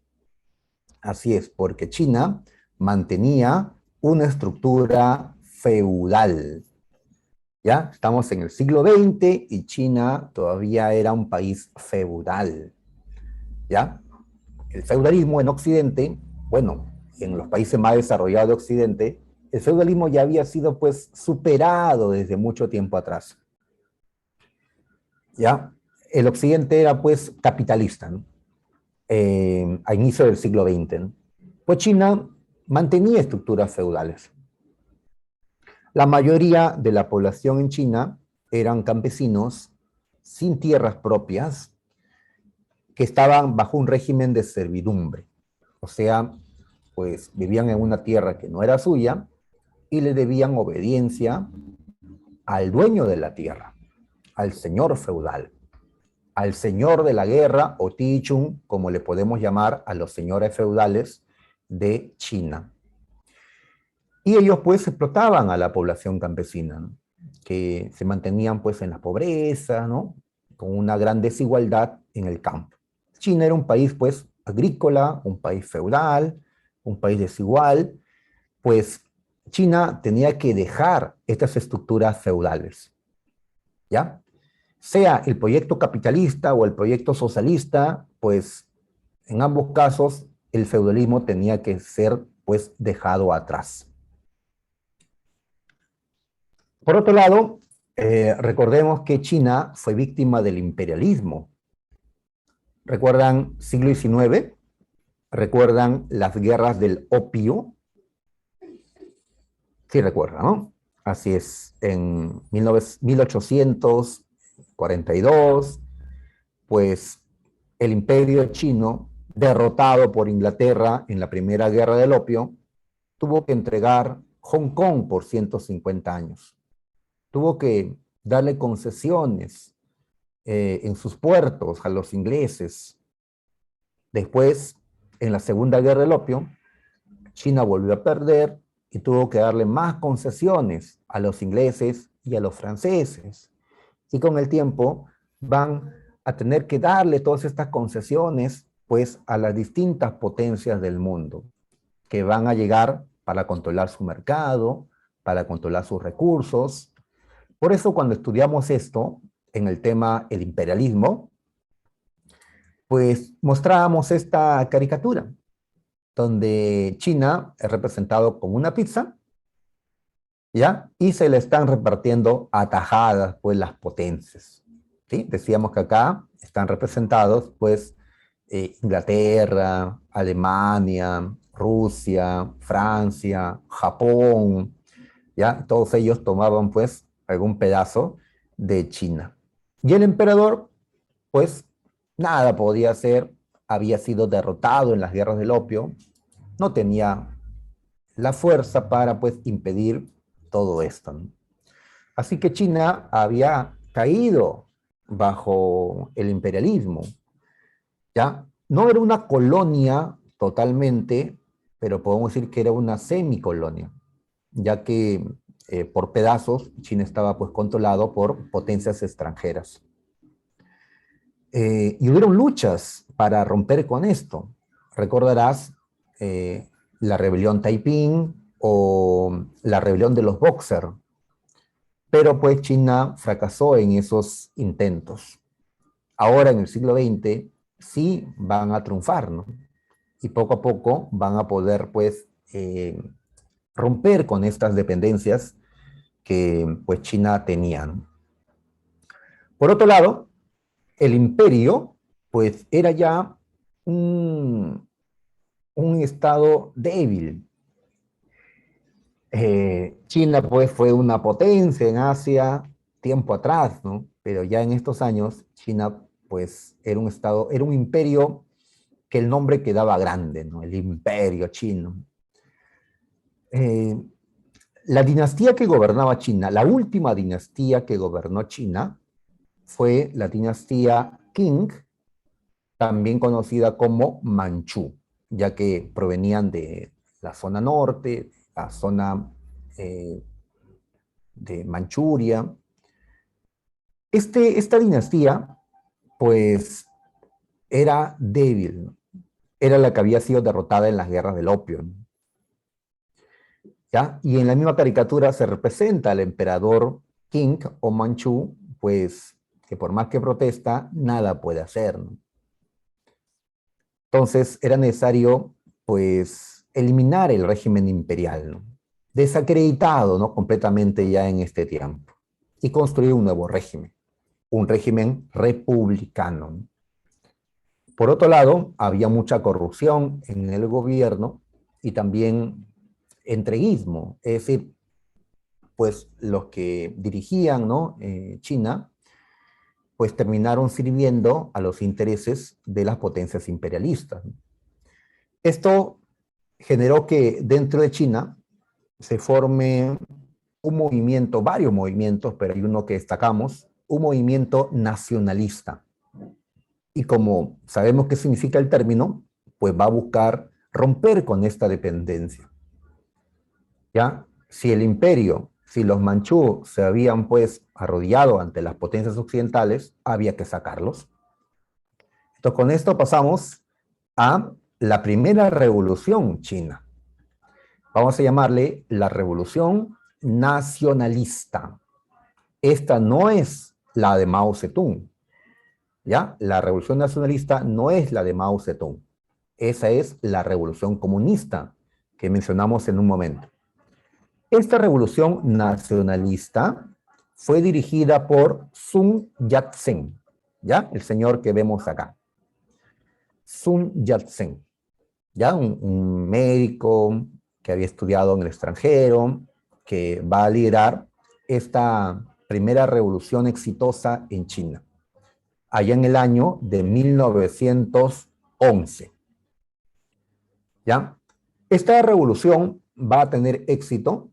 Así es, porque China mantenía una estructura feudal. ¿Ya? Estamos en el siglo XX y China todavía era un país feudal. ¿Ya? El feudalismo en Occidente, bueno, en los países más desarrollados de Occidente, el feudalismo ya había sido pues superado desde mucho tiempo atrás. ¿Ya? El Occidente era pues capitalista, ¿no? A inicio del siglo XX, ¿no? Pues China mantenía estructuras feudales. La mayoría de la población en China eran campesinos sin tierras propias que estaban bajo un régimen de servidumbre. O sea, pues vivían en una tierra que no era suya y le debían obediencia al dueño de la tierra, al señor feudal, al señor de la guerra o Tichun, como le podemos llamar a los señores feudales de China. Y ellos pues explotaban a la población campesina, ¿no? Que se mantenían pues en la pobreza, ¿no? Con una gran desigualdad en el campo. China era un país pues agrícola, un país feudal, un país desigual, pues China tenía que dejar estas estructuras feudales, ¿ya? sea el proyecto capitalista o el proyecto socialista, pues en ambos casos el feudalismo tenía que ser pues dejado atrás. Por otro lado, recordemos que China fue víctima del imperialismo. ¿Recuerdan siglo XIX? ¿Recuerdan las guerras del opio? Sí recuerdan, ¿no? Así es, en 1842, pues el imperio chino, derrotado por Inglaterra en la Primera Guerra del Opio, tuvo que entregar Hong Kong por 150 años. Tuvo que darle concesiones en sus puertos a los ingleses. Después, en la Segunda Guerra del Opio, China volvió a perder y tuvo que darle más concesiones a los ingleses y a los franceses. Y con el tiempo van a tener que darle todas estas concesiones pues a las distintas potencias del mundo que van a llegar para controlar su mercado, para controlar sus recursos. Por eso cuando estudiamos esto en el tema el imperialismo, pues mostrábamos esta caricatura donde China es representado como una pizza, ¿ya? Y se le están repartiendo a tajadas, pues, las potencias, ¿sí? Decíamos que acá están representados, pues, Inglaterra, Alemania, Rusia, Francia, Japón, ¿ya? Todos ellos tomaban, pues, algún pedazo de China. Y el emperador, pues, nada podía hacer, había sido derrotado en las guerras del opio, no tenía la fuerza para, pues, impedir todo esto, ¿no? Así que China había caído bajo el imperialismo, ¿ya? No era una colonia totalmente, pero podemos decir que era una semicolonia, ya que por pedazos China estaba pues controlado por potencias extranjeras. Y hubieron luchas para romper con esto. Recordarás la rebelión Taiping o la rebelión de los Boxer, pero pues China fracasó en esos intentos. Ahora en el siglo XX sí van a triunfar, ¿no? Y poco a poco van a poder pues romper con estas dependencias que pues China tenía, ¿no? Por otro lado, el imperio pues era ya un, un estado débil. China pues fue una potencia en Asia tiempo atrás, ¿no? Pero ya en estos años China pues era un estado, era un imperio que el nombre quedaba grande, ¿no? El imperio chino. Eh, la dinastía que gobernaba China, la última dinastía que gobernó China, fue la dinastía Qing, también conocida como Manchú, ya que provenían de la zona norte, la zona de Manchuria. Esta dinastía, pues, era débil, ¿no? Era la que había sido derrotada en las guerras del opio, ¿no? ¿Ya? Y en la misma caricatura se representa al emperador Qing o Manchú, pues, que por más que protesta, nada puede hacer, ¿no? Entonces era necesario, pues, eliminar el régimen imperial, ¿no? Desacreditado, ¿no? Completamente ya en este tiempo, y construir un nuevo régimen, un régimen republicano, ¿no? Por otro lado, había mucha corrupción en el gobierno y también entreguismo, es decir, pues los que dirigían, ¿no? China, pues terminaron sirviendo a los intereses de las potencias imperialistas, ¿no? Esto generó que dentro de China se forme un movimiento, varios movimientos, pero hay uno que destacamos, un movimiento nacionalista. Y como sabemos qué significa el término, pues va a buscar romper con esta dependencia. ¿Ya? Si el imperio, si los manchú se habían pues arrodillado ante las potencias occidentales, había que sacarlos. Entonces con esto pasamos a la primera revolución china. Vamos a llamarle la revolución nacionalista. Esta no es la de Mao Zedong, ¿ya? La revolución nacionalista no es la de Mao Zedong. Esa es la revolución comunista que mencionamos en un momento. Esta revolución nacionalista fue dirigida por Sun Yat-sen, ¿ya? El señor que vemos acá. Sun Yat-sen, ¿ya? Un médico que había estudiado en el extranjero, que va a liderar esta primera revolución exitosa en China, allá en el año de 1911. ¿Ya? Esta revolución va a tener éxito.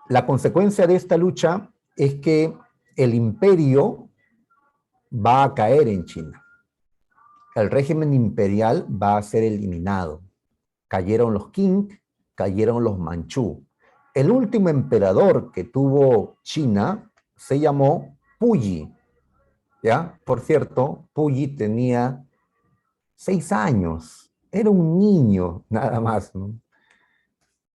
La consecuencia de esta lucha es que el imperio va a caer en China. El régimen imperial va a ser eliminado. Cayeron los Qing, cayeron los Manchú. El último emperador que tuvo China se llamó Puyi. ¿Ya? Por cierto, Puyi tenía 6 años. Era un niño, nada más, ¿no?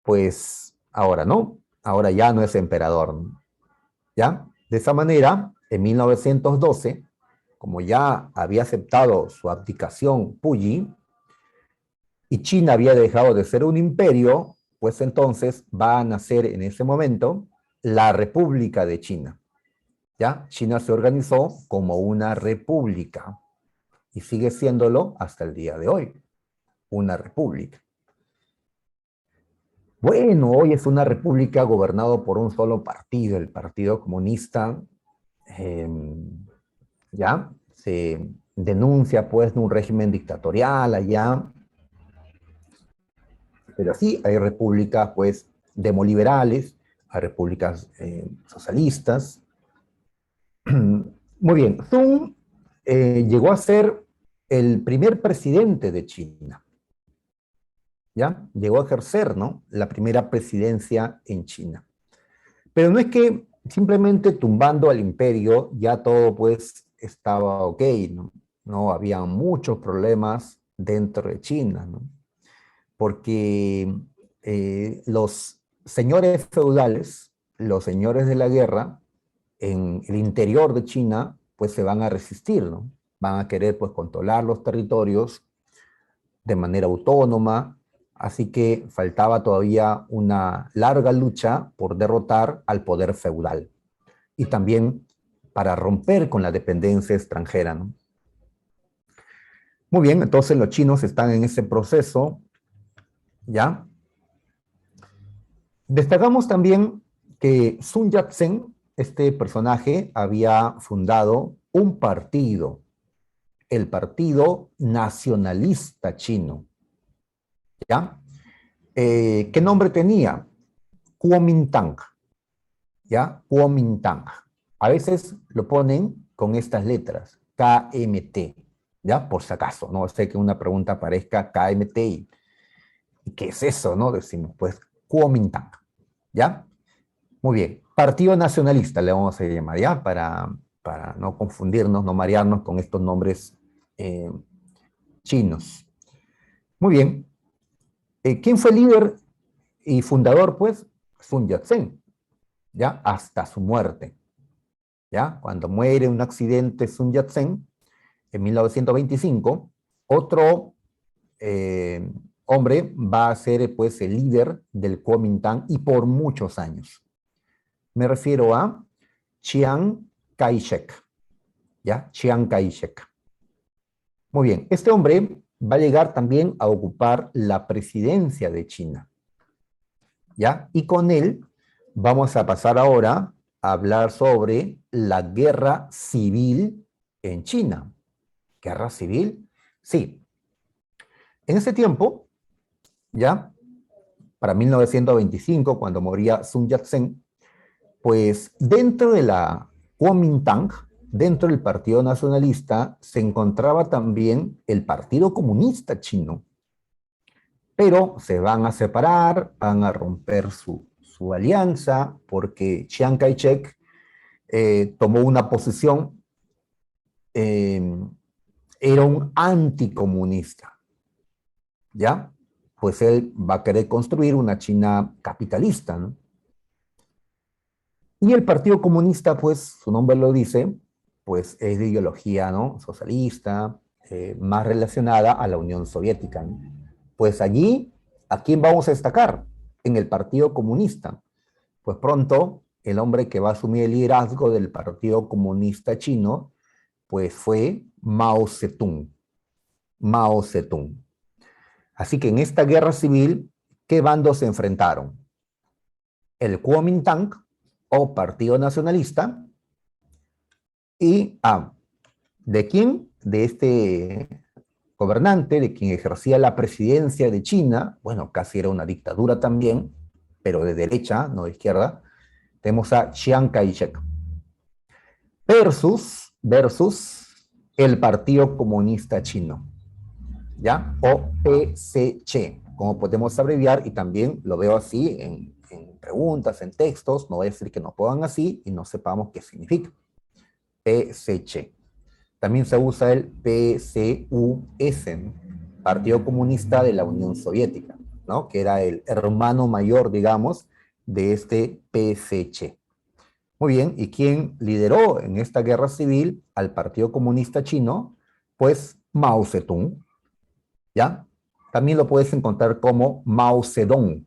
Pues ahora no. Ahora ya no es emperador, ¿no? ¿Ya? De esa manera, en 1912, como ya había aceptado su abdicación Puyi, y China había dejado de ser un imperio, pues entonces va a nacer en ese momento la República de China. ¿Ya? China se organizó como una república y sigue siéndolo hasta el día de hoy, una república. Bueno, hoy es una república gobernada por un solo partido, el Partido Comunista. eh, ¿Ya? Se denuncia pues un régimen dictatorial allá, pero sí hay repúblicas pues demoliberales, hay repúblicas socialistas. Muy bien, Sun llegó a ser el primer presidente de China, ¿ya? Llegó a ejercer, ¿no?, la primera presidencia en China. Pero no es que simplemente tumbando al imperio ya todo pues estaba ok, ¿no? No, había muchos problemas dentro de China, ¿no? Porque los señores feudales, los señores de la guerra, en el interior de China, pues se van a resistir, ¿no? Van a querer pues controlar los territorios de manera autónoma, así que faltaba todavía una larga lucha por derrotar al poder feudal y también para romper con la dependencia extranjera, ¿no? Muy bien, entonces los chinos están en ese proceso, ¿ya? Destacamos también que Sun Yat-sen, este personaje, había fundado un partido, el Partido Nacionalista Chino, ¿ya? ¿Qué nombre tenía? Kuomintang, ¿ya? Kuomintang. A veces lo ponen con estas letras, KMT, ¿ya? Por si acaso, no sé que una pregunta parezca KMT y ¿qué es eso, no? Decimos, pues, Kuomintang, ¿ya? Muy bien. Partido Nacionalista le vamos a llamar, ¿ya? Para no confundirnos, no marearnos con estos nombres eh, chinos. Muy bien. ¿Quién fue el líder y fundador, pues? Sun Yat-sen, ¿ya? Hasta su muerte, ¿ya? Cuando muere en un accidente Sun Yat-sen, en 1925, otro hombre va a ser, pues, el líder del Kuomintang y por muchos años. Me refiero a Chiang Kai-shek, ¿ya? Chiang Kai-shek. Muy bien, este hombre va a llegar también a ocupar la presidencia de China, ¿ya? Y con él vamos a pasar ahora a hablar sobre la guerra civil en China. ¿Guerra civil? Sí. En ese tiempo, ¿ya? Para 1925, cuando moría Sun Yat-sen, pues dentro de la Kuomintang, dentro del Partido Nacionalista, se encontraba también el Partido Comunista Chino, pero se van a separar, van a romper su alianza, porque Chiang Kai-shek tomó una posición, eh, era un anticomunista, ¿ya? Pues él va a querer construir una China capitalista, ¿no? Y el Partido Comunista, pues, su nombre lo dice, pues es de ideología, ¿no? Socialista, más relacionada a la Unión Soviética, ¿no? Pues allí, ¿a quién vamos a destacar? En el Partido Comunista. Pues pronto, el hombre que va a asumir el liderazgo del Partido Comunista Chino, pues fue Mao Zedong. Mao Zedong. Así que en esta guerra civil, ¿qué bandos se enfrentaron? El Kuomintang, o Partido Nacionalista, y ¿de quién? De este gobernante, de quien ejercía la presidencia de China, bueno, casi era una dictadura también, pero de derecha, no de izquierda, tenemos a Chiang Kai-shek, versus el Partido Comunista Chino, ¿ya? O PCC, como podemos abreviar, y también lo veo así en preguntas, en textos, no voy a decir que no pongan así y no sepamos qué significa. PCC. También se usa el PCUS, Partido Comunista de la Unión Soviética, ¿no? Que era el hermano mayor, digamos, de este PCC. Muy bien, ¿y quién lideró en esta guerra civil al Partido Comunista Chino? Pues Mao Zedong, ¿ya? También lo puedes encontrar como Mao Zedong,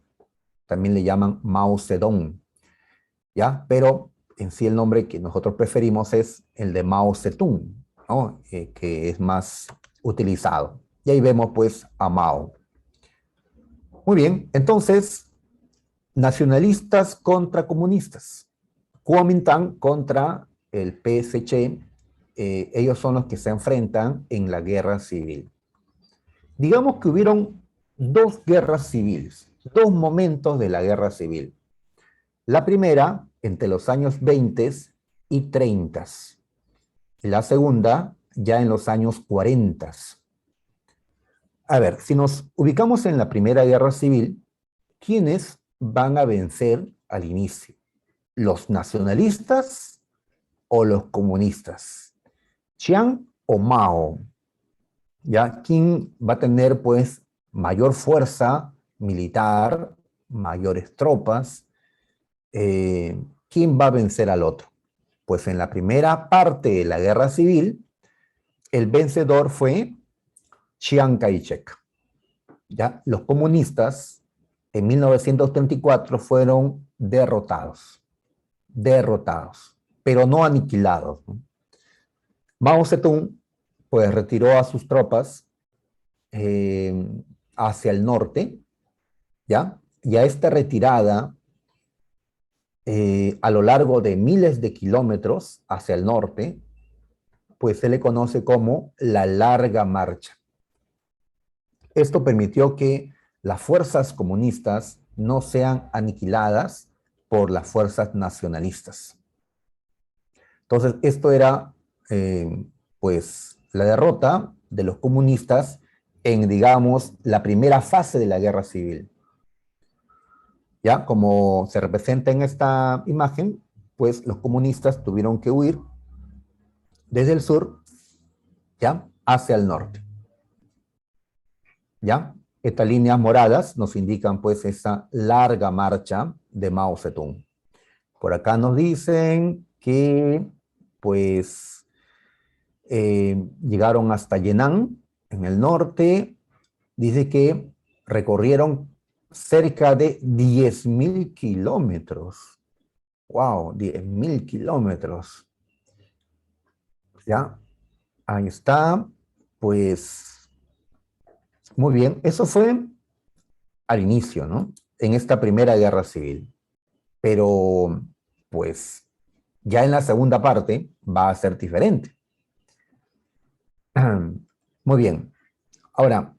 también le llaman Mao Zedong, ¿ya? Pero en sí el nombre que nosotros preferimos es el de Mao Zedong, ¿no? Que es más utilizado. Y ahí vemos pues a Mao. Muy bien, entonces, nacionalistas contra comunistas. Kuomintang contra el PSC, ellos son los que se enfrentan en la guerra civil. Digamos que hubieron dos guerras civiles, dos momentos de la guerra civil. La primera, entre los años 20 y 30. La segunda, ya en los años 40. A ver, si nos ubicamos en la Primera Guerra Civil, ¿quiénes van a vencer al inicio? ¿Los nacionalistas o los comunistas? ¿Chiang o Mao? ¿Ya? ¿Quién va a tener, pues, mayor fuerza militar, mayores tropas? ¿Quién va a vencer al otro? Pues en la primera parte de la guerra civil, el vencedor fue Chiang Kai-shek. ¿Ya? Los comunistas en 1934 fueron derrotados, pero no aniquilados, ¿no? Mao Zedong pues retiró a sus tropas eh, hacia el norte, ¿ya? Y a esta retirada, a lo largo de miles de kilómetros hacia el norte, pues se le conoce como la Larga Marcha. Esto permitió que las fuerzas comunistas no sean aniquiladas por las fuerzas nacionalistas. Entonces, esto era, pues, la derrota de los comunistas en, digamos, la primera fase de la guerra civil. Ya, como se representa en esta imagen, pues los comunistas tuvieron que huir desde el sur, ya, hacia el norte. ¿Ya? Estas líneas moradas nos indican pues esa larga marcha de Mao Zedong. Por acá nos dicen que pues llegaron hasta Yenan, en el norte. Dice que recorrieron cerca de 10.000 kilómetros. ¡Wow! 10.000 kilómetros. ¿Ya? Ahí está. Pues muy bien. Eso fue al inicio, ¿no? En esta primera guerra civil. Pero, pues, ya en la segunda parte va a ser diferente. Muy bien. Ahora,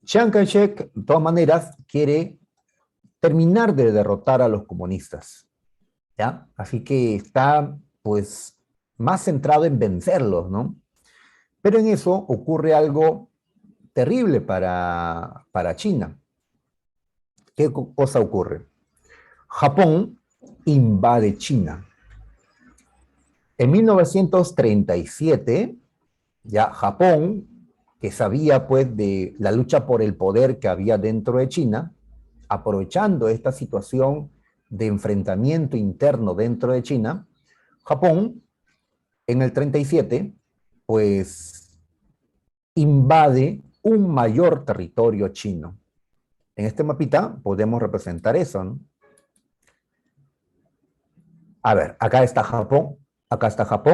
Chiang Kai-shek, de todas maneras, quiere terminar de derrotar a los comunistas, ¿ya? Así que está, pues, más centrado en vencerlos, ¿no? Pero en eso ocurre algo terrible para China. ¿Qué cosa ocurre? Japón invade China. En 1937, ya Japón, que sabía pues de la lucha por el poder que había dentro de China, aprovechando esta situación de enfrentamiento interno dentro de China, Japón en el 37, pues invade un mayor territorio chino. En este mapita podemos representar eso, ¿no? A ver, acá está Japón,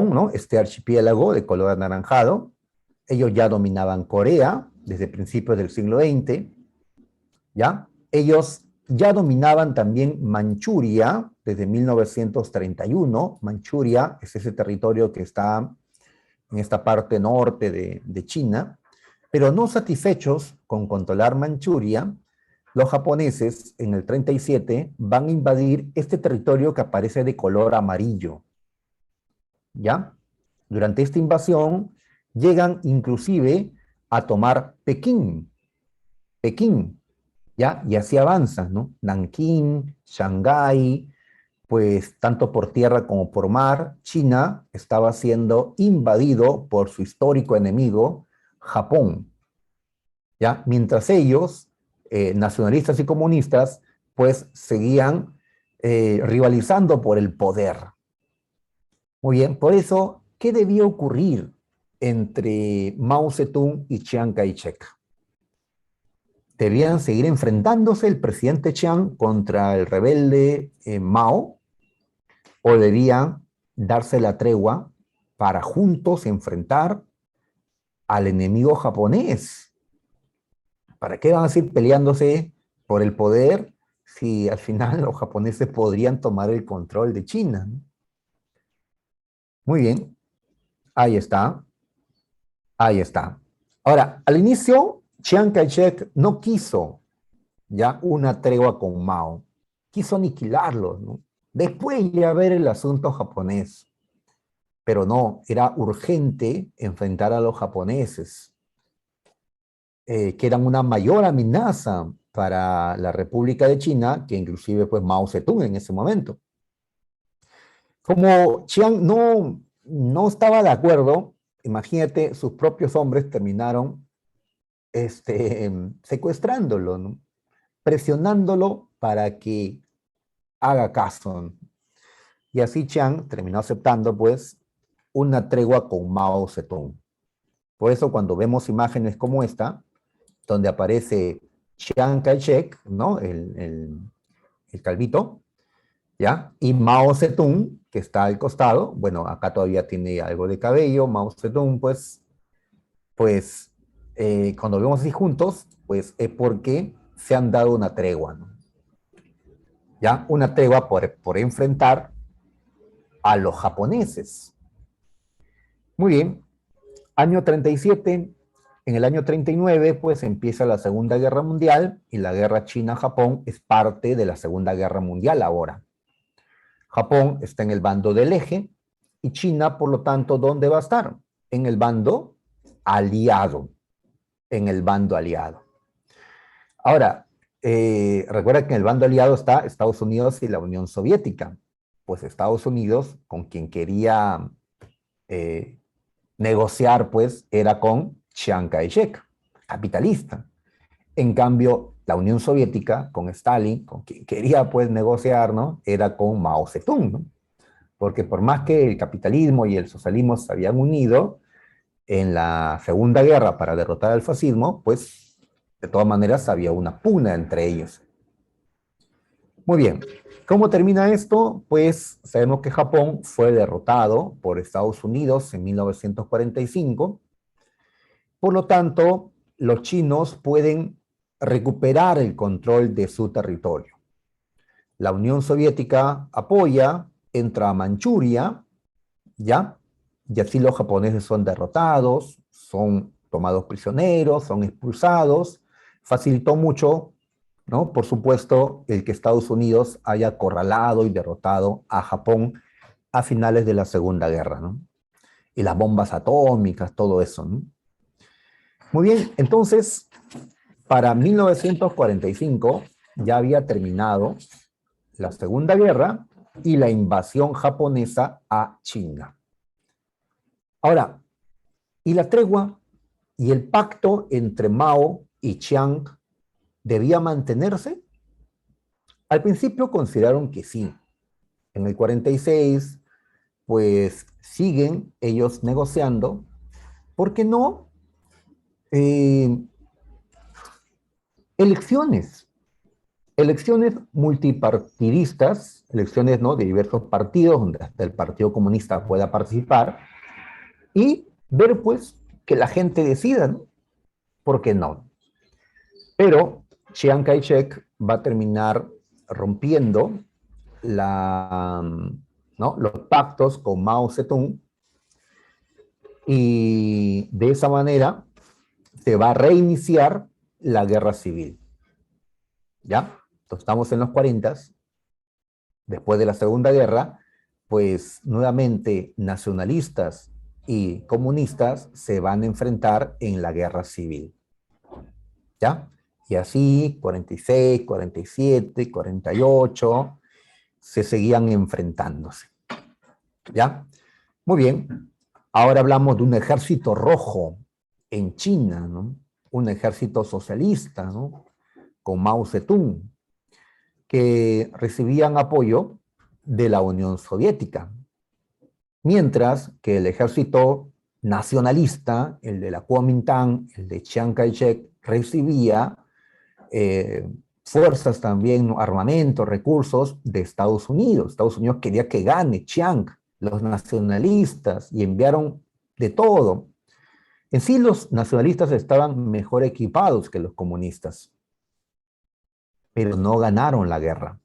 ¿no? Este archipiélago de color anaranjado. Ellos ya dominaban Corea desde principios del siglo XX, ¿ya? Ellos ya dominaban también Manchuria desde 1931. Manchuria es ese territorio que está en esta parte norte de China, pero no satisfechos con controlar Manchuria, los japoneses en el 37 van a invadir este territorio que aparece de color amarillo, ¿ya? Durante esta invasión llegan inclusive a tomar Pekín, ¿ya? Y así avanzan, ¿no? Nankín, Shanghái, pues tanto por tierra como por mar, China estaba siendo invadido por su histórico enemigo, Japón, ¿ya? Mientras ellos, nacionalistas y comunistas, pues seguían rivalizando por el poder. Muy bien, por eso, ¿qué debía ocurrir entre Mao Zedong y Chiang Kai-shek? Debían seguir enfrentándose el presidente Chiang contra el rebelde Mao, o debían darse la tregua para juntos enfrentar al enemigo japonés. ¿Para qué van a seguir peleándose por el poder si al final los japoneses podrían tomar el control de China? Muy bien, ahí está, ahí está. Ahora, al inicio, Chiang Kai-shek no quiso ya una tregua con Mao, quiso aniquilarlo, ¿no? Después ya ver el asunto japonés, pero no, era urgente enfrentar a los japoneses, que eran una mayor amenaza para la República de China que inclusive pues Mao Zedong en ese momento. Como Chiang no estaba de acuerdo, imagínate, sus propios hombres terminaron secuestrándolo, ¿no? Presionándolo para que haga caso, ¿no? Y así Chiang terminó aceptando pues una tregua con Mao Zedong. Por eso cuando vemos imágenes como esta, donde aparece Chiang Kai-shek, ¿no? El calvito, ¿ya? Y Mao Zedong, que está al costado, bueno, acá todavía tiene algo de cabello, Mao Zedong, cuando vemos así juntos, pues es porque se han dado una tregua, ¿no? ¿Ya? Una tregua por enfrentar a los japoneses. Muy bien, año 37, en el año 39, pues empieza la Segunda Guerra Mundial y la guerra China-Japón es parte de la Segunda Guerra Mundial ahora. Japón está en el bando del eje y China, por lo tanto, ¿dónde va a estar? En el bando aliado, en el bando aliado. Ahora, recuerda que en el bando aliado está Estados Unidos y la Unión Soviética. Pues Estados Unidos, con quien quería negociar, pues, era con Chiang Kai-shek, capitalista. En cambio, la Unión Soviética, con Stalin, con quien quería, pues, negociar, ¿no? Era con Mao Zedong, ¿no? Porque por más que el capitalismo y el socialismo se habían unido en la Segunda Guerra para derrotar al fascismo, pues, de todas maneras, había una pugna entre ellos. Muy bien, ¿cómo termina esto? Pues sabemos que Japón fue derrotado por Estados Unidos en 1945. Por lo tanto, los chinos pueden recuperar el control de su territorio. La Unión Soviética apoya, entra a Manchuria, ¿ya? Y así los japoneses son derrotados, son tomados prisioneros, son expulsados. Facilitó mucho, ¿no? Por supuesto, el que Estados Unidos haya acorralado y derrotado a Japón a finales de la Segunda Guerra, ¿no? Y las bombas atómicas, todo eso, ¿no? Muy bien, entonces, para 1945 ya había terminado la Segunda Guerra y la invasión japonesa a China. Ahora, ¿y la tregua y el pacto entre Mao y Chiang debía mantenerse? Al principio consideraron que sí. En el 46, pues siguen ellos negociando. ¿Por qué no? Eh, elecciones. Elecciones multipartidistas, elecciones, ¿no?, de diversos partidos, donde hasta el Partido Comunista pueda participar, y ver, pues, que la gente decida, ¿no? ¿Por qué no? Pero Chiang Kai-shek va a terminar rompiendo ¿no?, los pactos con Mao Zedong, y de esa manera se va a reiniciar la guerra civil. ¿Ya? Entonces, estamos en los 40, después de la Segunda Guerra, pues nuevamente nacionalistas y comunistas se van a enfrentar en la guerra civil. ¿Ya? Y así, 46, 47, 48, se seguían enfrentándose. ¿Ya? Muy bien. Ahora hablamos de un ejército rojo en China, ¿no? Un ejército socialista, ¿no?, con Mao Zedong, que recibían apoyo de la Unión Soviética, mientras que el ejército nacionalista, el de la Kuomintang, el de Chiang Kai-shek, recibía fuerzas también, armamento, recursos de Estados Unidos. Estados Unidos quería que gane Chiang, los nacionalistas, y enviaron de todo. En sí, los nacionalistas estaban mejor equipados que los comunistas, pero no ganaron la guerra.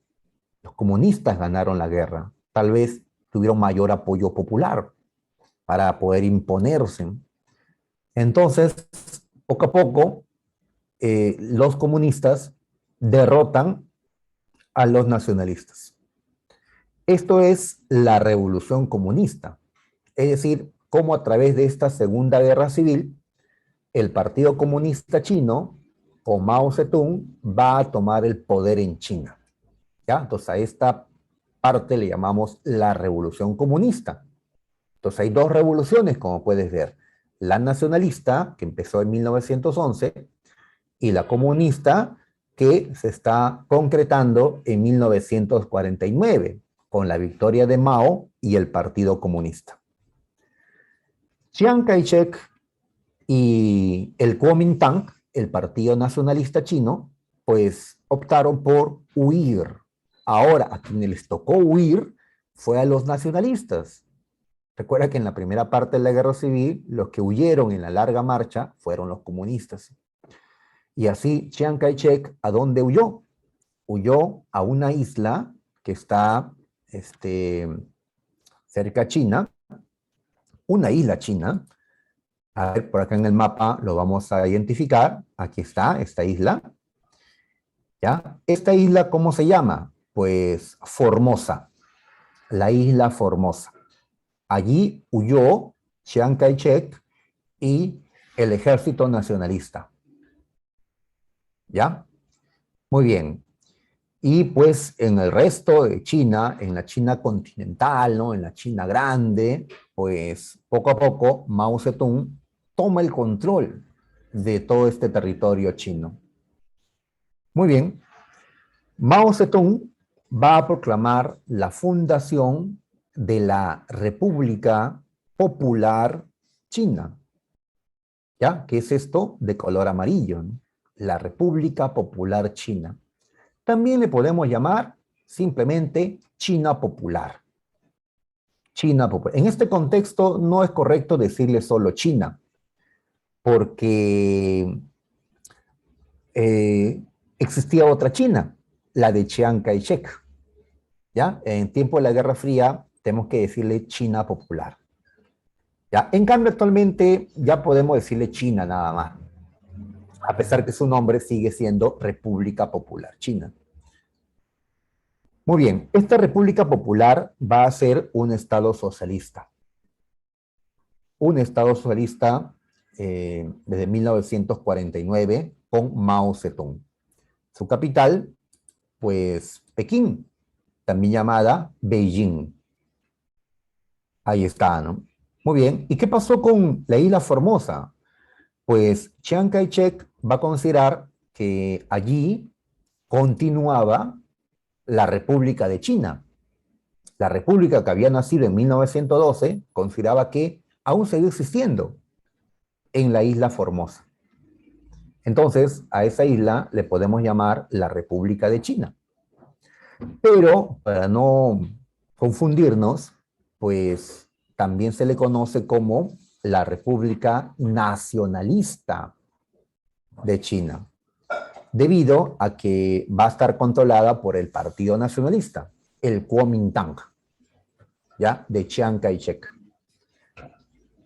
Los comunistas ganaron la guerra. Tal vez tuvieron mayor apoyo popular para poder imponerse. Entonces, poco a poco, los comunistas derrotan a los nacionalistas. Esto es la revolución comunista. Es decir, cómo a través de esta Segunda Guerra Civil, el Partido Comunista Chino, o Mao Zedong, va a tomar el poder en China. ¿Ya? Entonces, a esta parte le llamamos la revolución comunista. Entonces, hay dos revoluciones, como puedes ver. La nacionalista, que empezó en 1911, y la comunista, que se está concretando en 1949, con la victoria de Mao y el Partido Comunista. Chiang Kai-shek y el Kuomintang, el Partido Nacionalista Chino, pues optaron por huir. Ahora, a quienes les tocó huir fue a los nacionalistas. Recuerda que en la primera parte de la guerra civil, los que huyeron en la larga marcha fueron los comunistas. Y así Chiang Kai-shek, ¿a dónde huyó? Huyó a una isla que está cerca a China, una isla china. A ver, por acá en el mapa lo vamos a identificar. Aquí está, esta isla. ¿Ya? ¿Esta isla cómo se llama? Pues Formosa, la isla Formosa. Allí huyó Chiang Kai-shek y el ejército nacionalista. ¿Ya? Muy bien. Y pues en el resto de China, en la China continental, ¿no?, en la China grande, pues poco a poco Mao Zedong toma el control de todo este territorio chino. Muy bien. Mao Zedong va a proclamar la fundación de la República Popular China. ¿Ya? ¿Qué es esto? De color amarillo, ¿no? La República Popular China. También le podemos llamar simplemente China Popular. China Popular. En este contexto no es correcto decirle solo China, porque existía otra China, la de Chiang Kai-shek. ¿Ya? En tiempo de la Guerra Fría tenemos que decirle China Popular. ¿Ya? En cambio, actualmente ya podemos decirle China nada más, a pesar que su nombre sigue siendo República Popular China. Muy bien, esta República Popular va a ser un Estado socialista. Un Estado socialista desde 1949 con Mao Zedong. Su capital, pues Pekín, también llamada Beijing. Ahí está, ¿no? Muy bien, ¿y qué pasó con la isla Formosa? Pues Chiang Kai-shek va a considerar que allí continuaba la República de China. La República, que había nacido en 1912, consideraba que aún seguía existiendo en la isla Formosa. Entonces, a esa isla le podemos llamar la República de China. Pero, para no confundirnos, pues también se le conoce como la República Nacionalista de China, debido a que va a estar controlada por el Partido Nacionalista, el Kuomintang, ¿ya? De Chiang Kai-shek.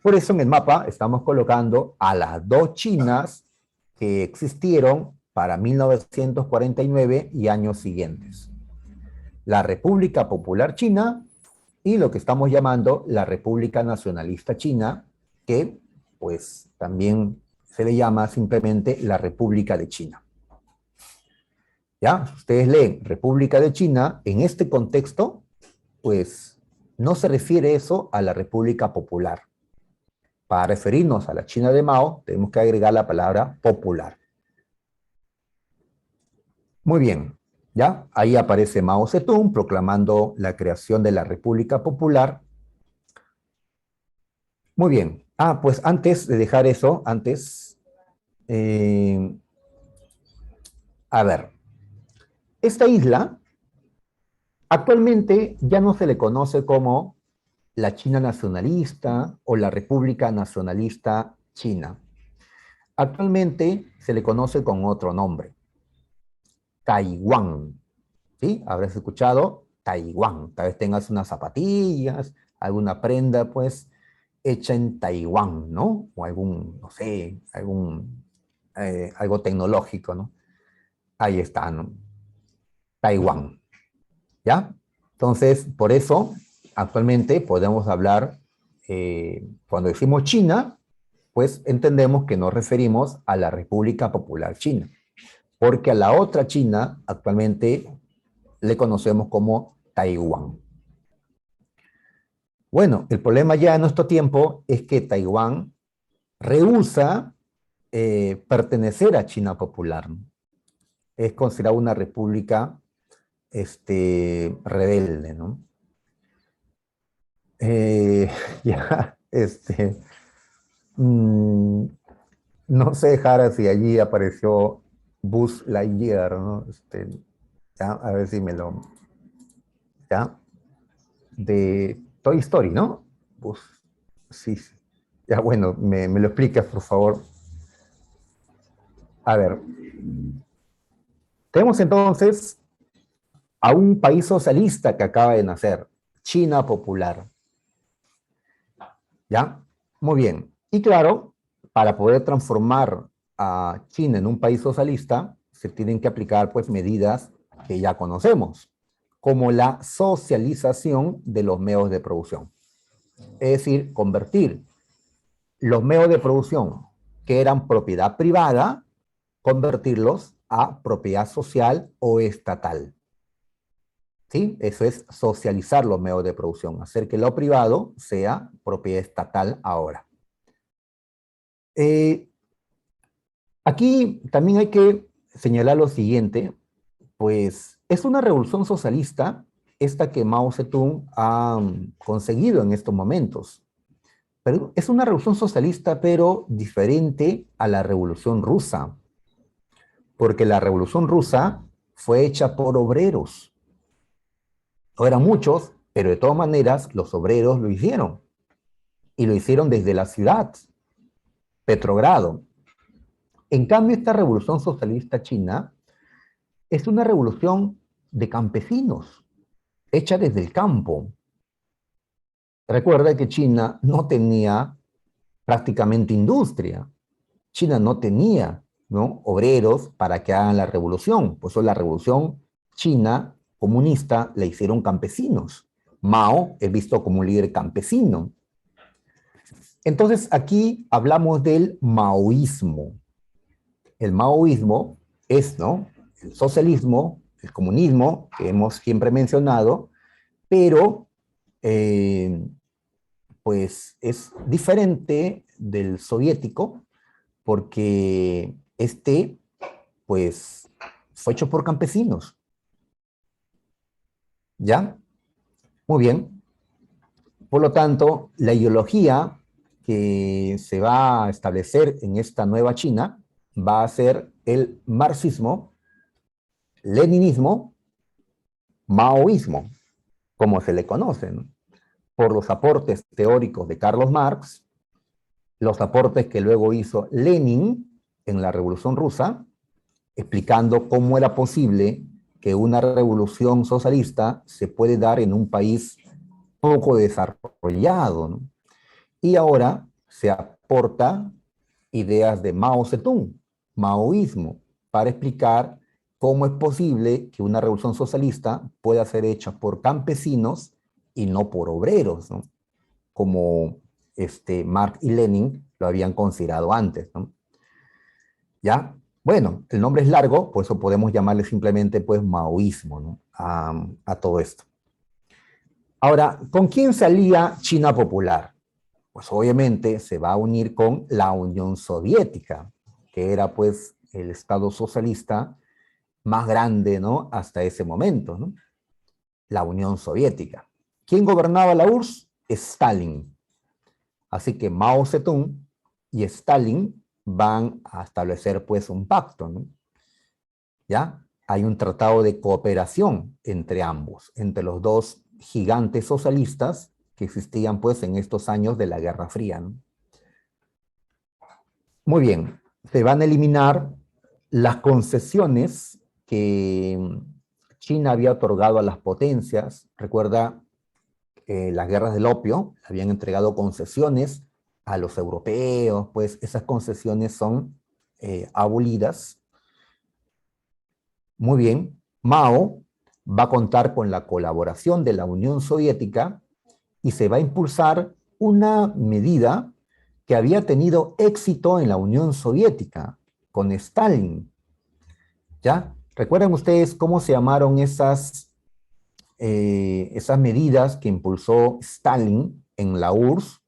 Por eso en el mapa estamos colocando a las dos Chinas que existieron para 1949 y años siguientes. La República Popular China y lo que estamos llamando la República Nacionalista China, que pues también se le llama simplemente la República de China. ¿Ya? Ustedes leen República de China, en este contexto, pues no se refiere eso a la República Popular. Para referirnos a la China de Mao, tenemos que agregar la palabra popular. Muy bien, ¿ya? Ahí aparece Mao Zedong proclamando la creación de la República Popular. Muy bien. Pues antes de dejar eso, a ver, esta isla actualmente ya no se le conoce como la China nacionalista o la República Nacionalista China. Actualmente se le conoce con otro nombre, Taiwán. ¿Sí? Habrás escuchado Taiwán. Tal vez tengas unas zapatillas, alguna prenda, pues, hecha en Taiwán, ¿no? O algún, no sé, algo tecnológico, ¿no? Ahí está, ¿no? Taiwán, ¿ya? Entonces, por eso, actualmente podemos hablar, cuando decimos China, pues entendemos que nos referimos a la República Popular China, porque a la otra China actualmente le conocemos como Taiwán. Bueno, el problema ya en nuestro tiempo es que Taiwán rehúsa pertenecer a China Popular. Es considerada una república rebelde, ¿no? Ya, mm, no sé, Jara, si allí apareció Buzz Lightyear, ¿no? Ya, a ver si me lo... Ya, de Toy Story, ¿no? Buzz, sí, sí. Ya, bueno, me lo explicas, por favor. A ver, tenemos entonces a un país socialista que acaba de nacer, China Popular. ¿Ya? Muy bien. Y claro, para poder transformar a China en un país socialista, se tienen que aplicar pues medidas que ya conocemos, como la socialización de los medios de producción. Es decir, convertir los medios de producción que eran propiedad privada, convertirlos a propiedad social o estatal. ¿Sí? Eso es socializar los medios de producción, hacer que lo privado sea propiedad estatal ahora. Aquí también hay que señalar lo siguiente, pues es una revolución socialista esta que Mao Zedong ha conseguido en estos momentos. Pero es una revolución socialista, pero diferente a la revolución rusa, porque la revolución rusa fue hecha por obreros. No eran muchos, pero de todas maneras los obreros lo hicieron. Y lo hicieron desde la ciudad, Petrogrado. En cambio, esta revolución socialista china es una revolución de campesinos, hecha desde el campo. Recuerda que China no tenía prácticamente industria. China no tenía, ¿no?, obreros para que hagan la revolución. Por eso la revolución china comunista la hicieron campesinos. Mao es visto como un líder campesino. Entonces aquí hablamos del maoísmo. El maoísmo es, ¿no?, el socialismo, el comunismo, que hemos siempre mencionado, pero pues es diferente del soviético porque pues fue hecho por campesinos. ¿Ya? Muy bien. Por lo tanto, la ideología que se va a establecer en esta nueva China va a ser el marxismo, leninismo, maoísmo, como se le conoce, ¿no? Por los aportes teóricos de Carlos Marx, los aportes que luego hizo Lenin en la Revolución Rusa, explicando cómo era posible que una revolución socialista se puede dar en un país poco desarrollado, ¿no? Y ahora se aporta ideas de Mao Zedong, maoísmo, para explicar cómo es posible que una revolución socialista pueda ser hecha por campesinos y no por obreros, ¿no? Como Marx y Lenin lo habían considerado antes, ¿no? ¿Ya? Bueno, el nombre es largo, por eso podemos llamarle simplemente pues maoísmo, ¿no? A todo esto. Ahora, ¿con quién salía China Popular? Pues obviamente se va a unir con la Unión Soviética, que era pues el Estado socialista más grande, ¿no? Hasta ese momento, ¿no? La Unión Soviética. ¿Quién gobernaba la URSS? Stalin. Así que Mao Zedong y Stalin van a establecer pues un pacto, ¿no? ¿Ya? Hay un tratado de cooperación entre ambos, entre los dos gigantes socialistas que existían pues en estos años de la Guerra Fría, ¿no? Muy bien, se van a eliminar las concesiones que China había otorgado a las potencias. Recuerda, las guerras del opio habían entregado concesiones a los europeos, pues esas concesiones son abolidas. Muy bien, Mao va a contar con la colaboración de la Unión Soviética y se va a impulsar una medida que había tenido éxito en la Unión Soviética con Stalin. ¿Ya? ¿Recuerdan ustedes cómo se llamaron esas medidas que impulsó Stalin en la URSS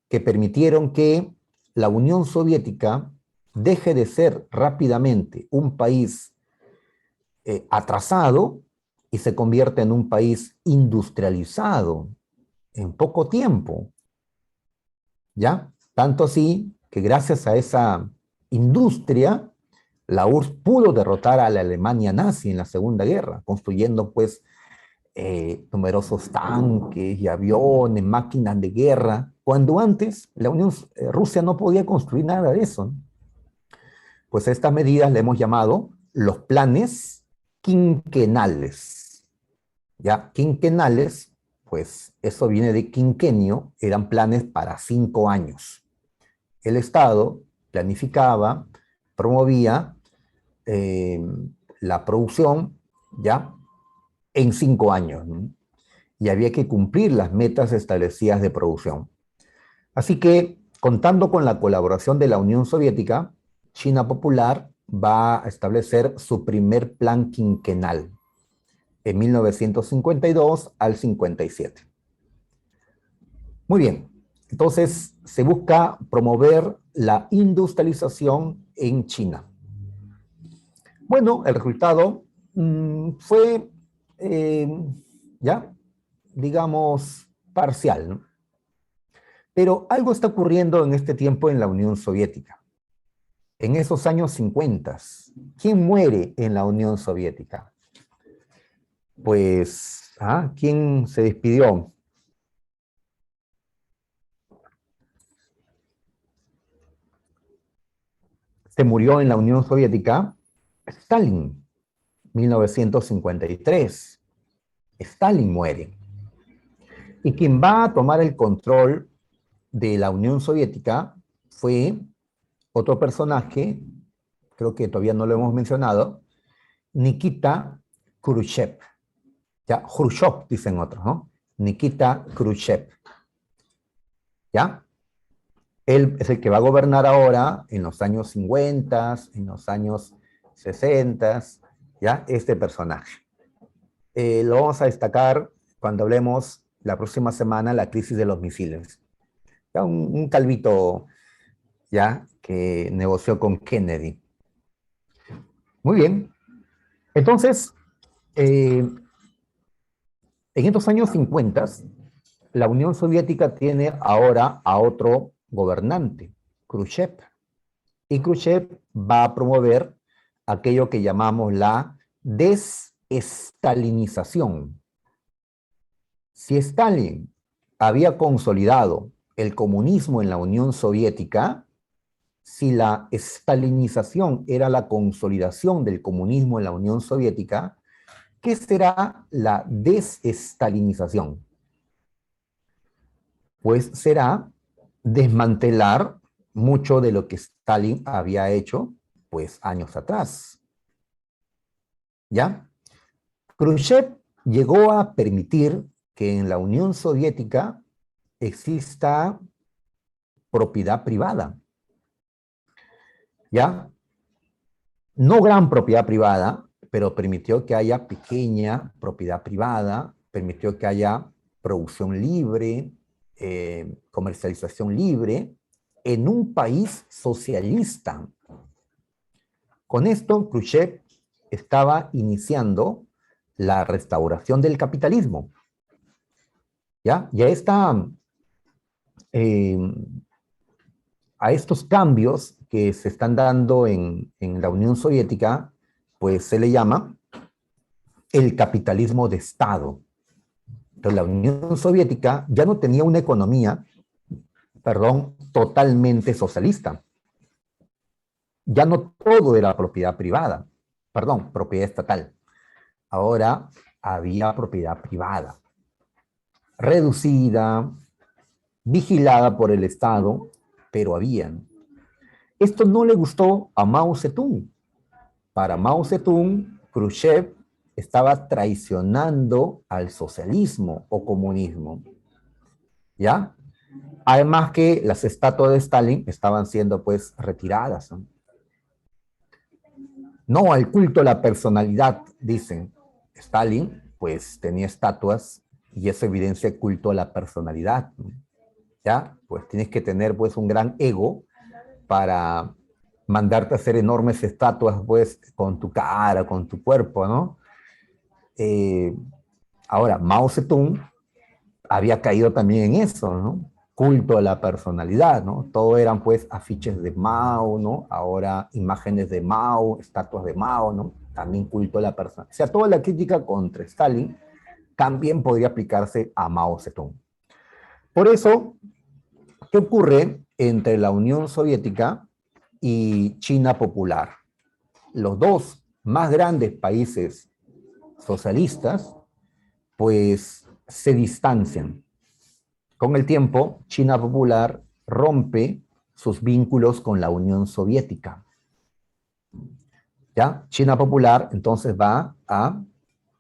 que permitieron que la Unión Soviética deje de ser rápidamente un país atrasado y se convierte en un país industrializado en poco tiempo? ¿Ya? Tanto así que gracias a esa industria, la URSS pudo derrotar a la Alemania nazi en la Segunda Guerra, construyendo pues numerosos tanques y aviones, máquinas de guerra, cuando antes Rusia no podía construir nada de eso, ¿no? Pues a estas medidas le hemos llamado los planes quinquenales. ¿Ya? Quinquenales, pues eso viene de quinquenio, eran planes para 5 años. El Estado planificaba, promovía eh, la producción, ¿ya? En 5 años, ¿no? Y había que cumplir las metas establecidas de producción. Así que, contando con la colaboración de la Unión Soviética, China Popular va a establecer su primer plan quinquenal en 1952 al 57. Muy bien, entonces se busca promover la industrialización en China. Bueno, el resultado fue, eh, ya, digamos, parcial, ¿no? Pero algo está ocurriendo en este tiempo en la Unión Soviética. En esos años 50, ¿quién muere en la Unión Soviética? Pues, ¿quién se despidió? Se murió en la Unión Soviética Stalin, 1953. Stalin muere. Y quien va a tomar el control de la Unión Soviética fue otro personaje, creo que todavía no lo hemos mencionado, Nikita Khrushchev. Ya, Khrushchev dicen otros, ¿no? Nikita Khrushchev. ¿Ya? Él es el que va a gobernar ahora en los años 50, en los años 60, ¿ya? Este personaje. Lo vamos a destacar cuando hablemos la próxima semana la crisis de los misiles. Ya, un calvito, ya, que negoció con Kennedy. Muy bien. Entonces, eh, En estos años 50, la Unión Soviética tiene ahora a otro gobernante, Khrushchev. Y Khrushchev va a promover aquello que llamamos la desestalinización. Si Stalin había consolidado el comunismo en la Unión Soviética, si la estalinización era la consolidación del comunismo en la Unión Soviética, ¿qué será la desestalinización? Pues será desmantelar mucho de lo que Stalin había hecho, pues, años atrás. ¿Ya? Khrushchev llegó a permitir que en la Unión Soviética exista propiedad privada. ¿Ya? No gran propiedad privada, pero permitió que haya pequeña propiedad privada, permitió que haya producción libre, comercialización libre, en un país socialista. Con esto, Khrushchev estaba iniciando la restauración del capitalismo. ¿Ya? Y eh, a estos cambios que se están dando en la Unión Soviética, pues se le llama el capitalismo de Estado. Entonces, la Unión Soviética ya no tenía una economía, perdón, totalmente socialista. Ya no todo era propiedad privada, perdón, propiedad estatal. Ahora había propiedad privada, reducida, vigilada por el Estado, pero habían. Esto no le gustó a Mao Zedong. Para Mao Zedong, Khrushchev estaba traicionando al socialismo o comunismo. ¿Ya? Además que las estatuas de Stalin estaban siendo pues retiradas. No al culto a la personalidad, dicen. Stalin pues tenía estatuas y eso evidencia el culto a la personalidad. ¿Ya? Pues tienes que tener pues un gran ego para mandarte a hacer enormes estatuas pues con tu cara, con tu cuerpo, ¿no? Ahora, Mao Zedong había caído también en eso, ¿no? Culto a la personalidad, ¿no? Todo eran pues afiches de Mao, ¿no? Ahora imágenes de Mao, estatuas de Mao, ¿no? También culto a la persona. O sea, toda la crítica contra Stalin también podría aplicarse a Mao Zedong. Por eso, ¿qué ocurre entre la Unión Soviética y China Popular? Los dos más grandes países socialistas, pues se distancian. Con el tiempo, China Popular rompe sus vínculos con la Unión Soviética. ¿Ya? China Popular entonces va a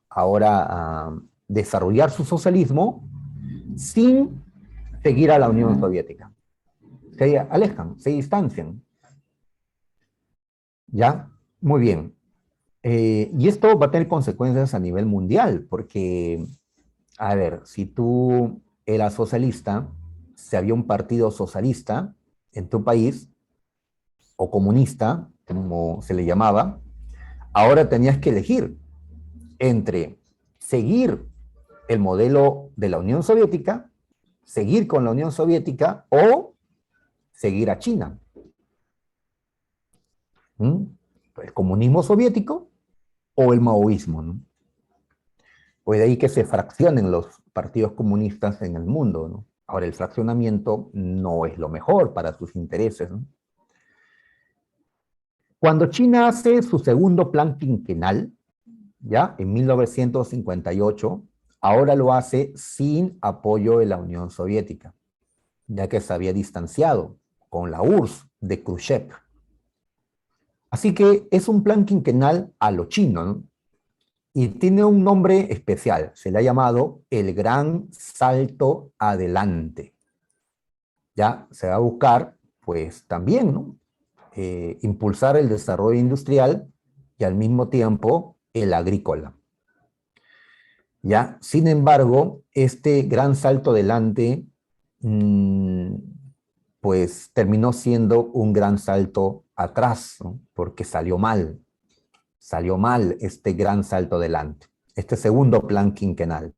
ahora a desarrollar su socialismo sin seguir a la Unión Soviética. Se alejan, se distancian. ¿Ya? Muy bien. Y esto va a tener consecuencias a nivel mundial, porque, a ver, si tú eras socialista, si había un partido socialista en tu país, o comunista, como se le llamaba, ahora tenías que elegir entre seguir el modelo de la Unión Soviética, seguir con la Unión Soviética o seguir a China. ¿Mm? ¿El comunismo soviético o el maoísmo? ¿No? Pues de ahí que se fraccionen los partidos comunistas en el mundo, ¿no? Ahora, el fraccionamiento no es lo mejor para sus intereses, ¿no? Cuando China hace su segundo plan quinquenal, ¿ya? En 1958, ahora lo hace sin apoyo de la Unión Soviética, ya que se había distanciado con la URSS de Khrushchev. Así que es un plan quinquenal a lo chino, ¿no? Y tiene un nombre especial, se le ha llamado el Gran Salto Adelante. Ya se va a buscar, pues también, ¿no? Impulsar el desarrollo industrial y al mismo tiempo el agrícola. ¿Ya? Sin embargo, este gran salto adelante, pues terminó siendo un gran salto atrás, ¿no? Porque salió mal este gran salto adelante, este segundo plan quinquenal.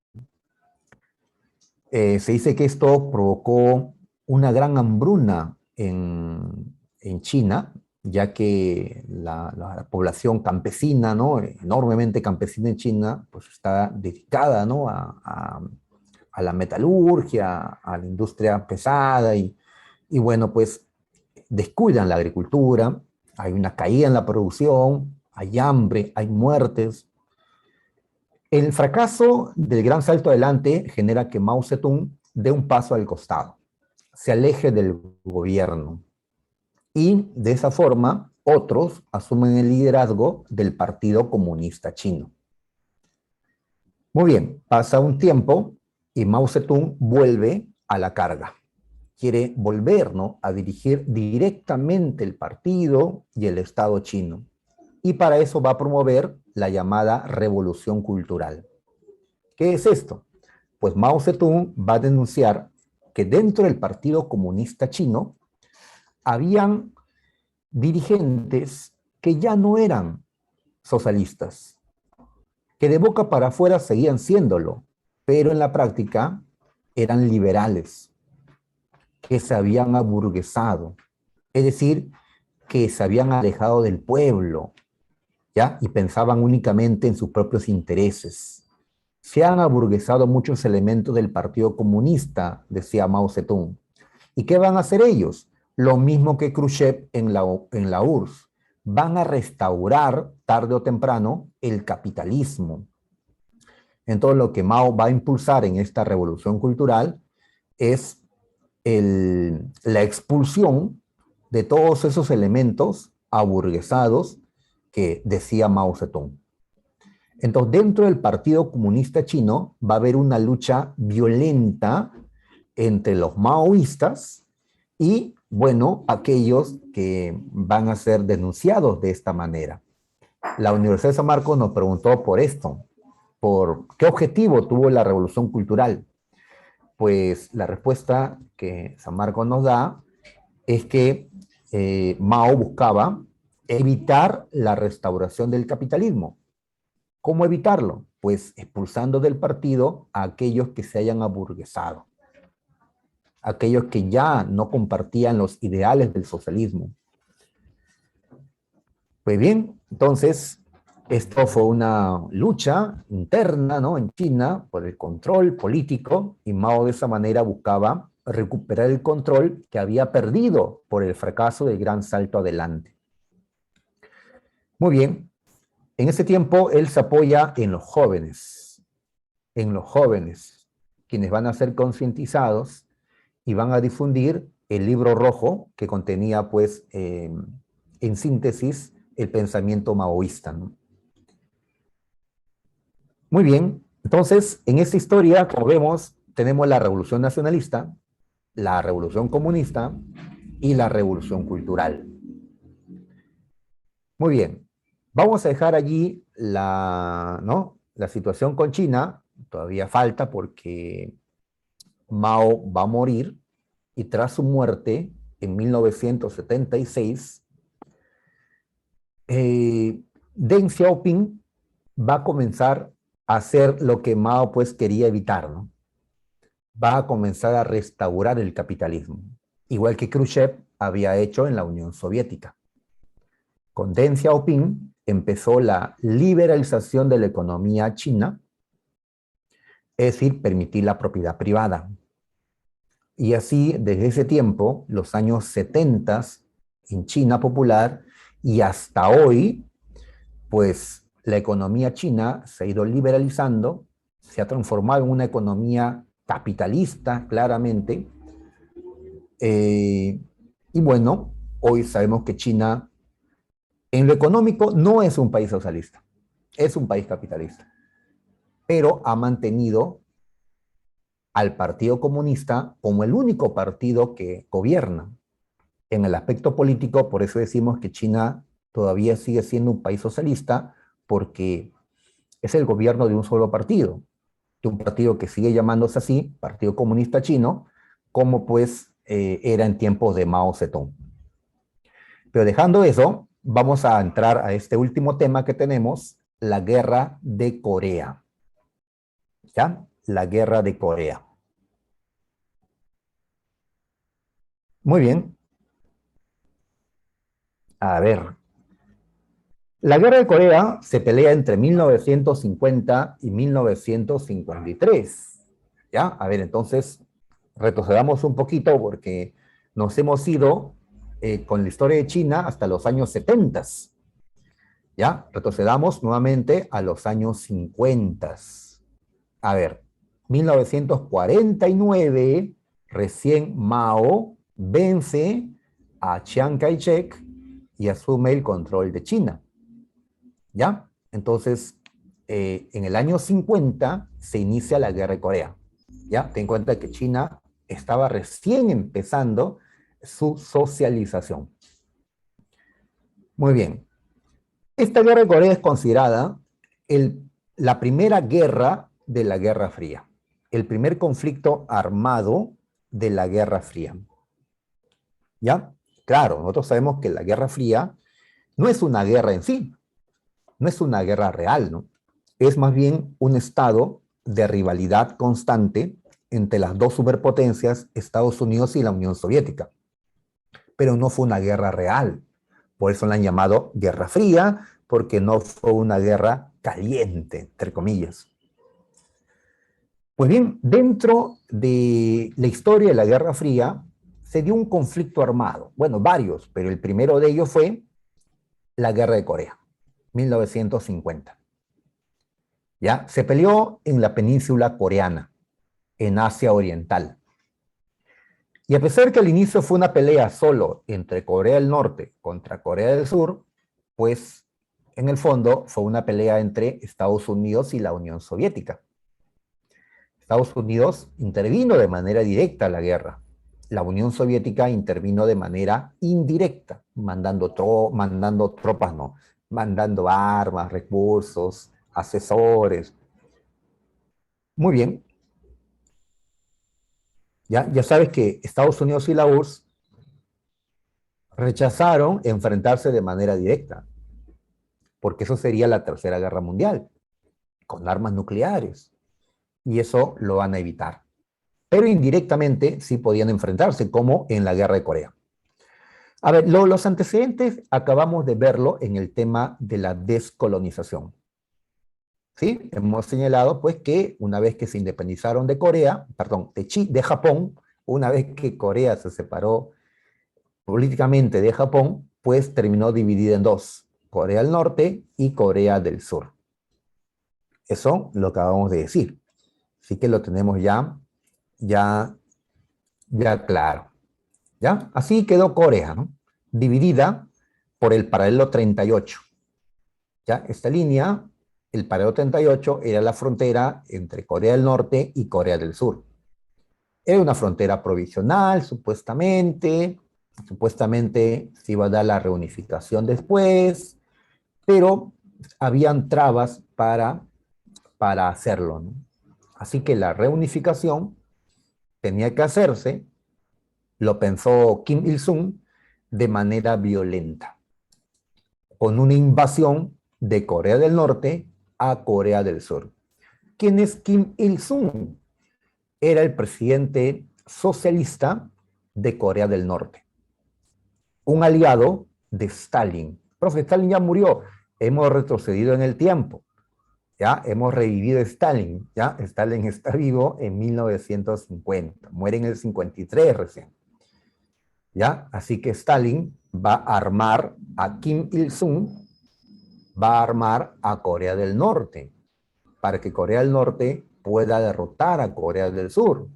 Se dice que esto provocó una gran hambruna en China, ya que la población campesina, ¿no? Enormemente campesina en China, pues está dedicada, ¿no? A la metalurgia, a la industria pesada y bueno, pues descuidan la agricultura, hay una caída en la producción, hay hambre, hay muertes. El fracaso del gran salto adelante genera que Mao Zedong dé un paso al costado, se aleje del gobierno y de esa forma otros asumen el liderazgo del Partido Comunista Chino. Muy bien, pasa un tiempo y Mao Zedong vuelve a la carga. Quiere volver, ¿no?, a dirigir directamente el partido y el Estado chino. Y para eso va a promover la llamada Revolución Cultural. ¿Qué es esto? Pues Mao Zedong va a denunciar que dentro del Partido Comunista Chino habían dirigentes que ya no eran socialistas, que de boca para afuera seguían siéndolo, pero en la práctica eran liberales, que se habían aburguesado, es decir, que se habían alejado del pueblo, ¿ya? Y pensaban únicamente en sus propios intereses. Se han aburguesado muchos elementos del Partido Comunista, decía Mao Zedong. ¿Y qué van a hacer ellos? Lo mismo que Khrushchev en la URSS. Van a restaurar, tarde o temprano, el capitalismo. Entonces, lo que Mao va a impulsar en esta revolución cultural es la expulsión de todos esos elementos aburguesados que decía Mao Zedong. Entonces, dentro del Partido Comunista Chino va a haber una lucha violenta entre los maoístas y, bueno, aquellos que van a ser denunciados de esta manera. La Universidad de San Marcos nos preguntó por esto, por qué objetivo tuvo la revolución cultural. Pues la respuesta que San Marcos nos da es que Mao buscaba evitar la restauración del capitalismo. ¿Cómo evitarlo? Pues expulsando del partido a aquellos que se hayan aburguesado, aquellos que ya no compartían los ideales del socialismo. Pues bien, entonces, esto fue una lucha interna, ¿no?, en China por el control político y Mao de esa manera buscaba recuperar el control que había perdido por el fracaso del gran salto adelante. Muy bien, en ese tiempo él se apoya en los jóvenes, quienes van a ser concientizados y van a difundir el libro rojo que contenía, pues, en síntesis, el pensamiento maoísta, ¿no? Muy bien, entonces, en esta historia, como vemos, tenemos la revolución nacionalista, la revolución comunista y la revolución cultural. Muy bien, vamos a dejar allí ¿no?, la situación con China. Todavía falta porque Mao va a morir y tras su muerte, en 1976, Deng Xiaoping va a comenzar a hacer lo que Mao pues quería evitar, ¿no? Va a comenzar a restaurar el capitalismo, igual que Khrushchev había hecho en la Unión Soviética. Con Deng Xiaoping empezó la liberalización de la economía china, es decir, permitir la propiedad privada. Y así, desde ese tiempo, los años 70 en China popular y hasta hoy, pues la economía china se ha ido liberalizando, se ha transformado en una economía capitalista, claramente. Y bueno, hoy sabemos que China, en lo económico, no es un país socialista, es un país capitalista, pero ha mantenido al Partido Comunista como el único partido que gobierna. En el aspecto político, por eso decimos que China todavía sigue siendo un país socialista, porque es el gobierno de un solo partido, de un partido que sigue llamándose así, Partido Comunista Chino, como pues era en tiempos de Mao Zedong. Pero dejando eso, vamos a entrar a este último tema que tenemos, la guerra de Corea. ¿Ya? La guerra de Corea. Muy bien. A ver. La guerra de Corea se pelea entre 1950 y 1953. ¿Ya? A ver, entonces, retrocedamos un poquito porque nos hemos ido con la historia de China hasta los años 70. ¿Ya? Retrocedamos nuevamente a los años 50. A ver, 1949, recién Mao vence a Chiang Kai-shek y asume el control de China. ¿Ya? Entonces, en el año 50 se inicia la guerra de Corea. ¿Ya? Ten en cuenta que China estaba recién empezando su socialización. Muy bien. Esta guerra de Corea es considerada la primera guerra de la Guerra Fría, el primer conflicto armado de la Guerra Fría. ¿Ya? Claro, nosotros sabemos que la Guerra Fría no es una guerra en sí, no es una guerra real, ¿no? Es más bien un estado de rivalidad constante entre las dos superpotencias, Estados Unidos y la Unión Soviética. Pero no fue una guerra real. Por eso la han llamado Guerra Fría, porque no fue una guerra caliente, entre comillas. Pues bien, dentro de la historia de la Guerra Fría se dio un conflicto armado. Bueno, varios, pero el primero de ellos fue la Guerra de Corea, 1950. ¿Ya? Se peleó en la península coreana, en Asia Oriental. Y a pesar que al inicio fue una pelea solo entre Corea del Norte contra Corea del Sur, pues en el fondo fue una pelea entre Estados Unidos y la Unión Soviética. Estados Unidos intervino de manera directa a la guerra. La Unión Soviética intervino de manera indirecta, mandando tropas, no, mandando armas, recursos, asesores. Muy bien, ya sabes que Estados Unidos y la URSS rechazaron enfrentarse de manera directa, porque eso sería la Tercera Guerra Mundial, con armas nucleares, y eso lo van a evitar. Pero indirectamente sí podían enfrentarse, como en la Guerra de Corea. A ver, los antecedentes acabamos de verlo en el tema de la descolonización. ¿Sí? Hemos señalado pues que una vez que se independizaron de Corea, perdón, de Japón, una vez que Corea se separó políticamente de Japón, pues terminó dividida en dos, Corea del Norte y Corea del Sur. Eso lo acabamos de decir. Así que lo tenemos ya, ya claro. ¿Ya? Así quedó Corea, ¿no? Dividida por el paralelo 38. ¿Ya? Esta línea, el paralelo 38, era la frontera entre Corea del Norte y Corea del Sur. Era una frontera provisional, supuestamente se iba a dar la reunificación después, pero habían trabas para hacerlo, ¿no? Así que la reunificación tenía que hacerse, lo pensó Kim Il-sung, de manera violenta, con una invasión de Corea del Norte a Corea del Sur. ¿Quién es Kim Il-sung? Era el presidente socialista de Corea del Norte, un aliado de Stalin. Profe, Stalin ya murió, hemos retrocedido en el tiempo, ya hemos revivido a Stalin, ya Stalin está vivo en 1950, muere en el 53 recién, ya, así que Stalin va a armar a Kim Il-sung, va a armar a Corea del Norte, para que Corea del Norte pueda derrotar a Corea del Sur.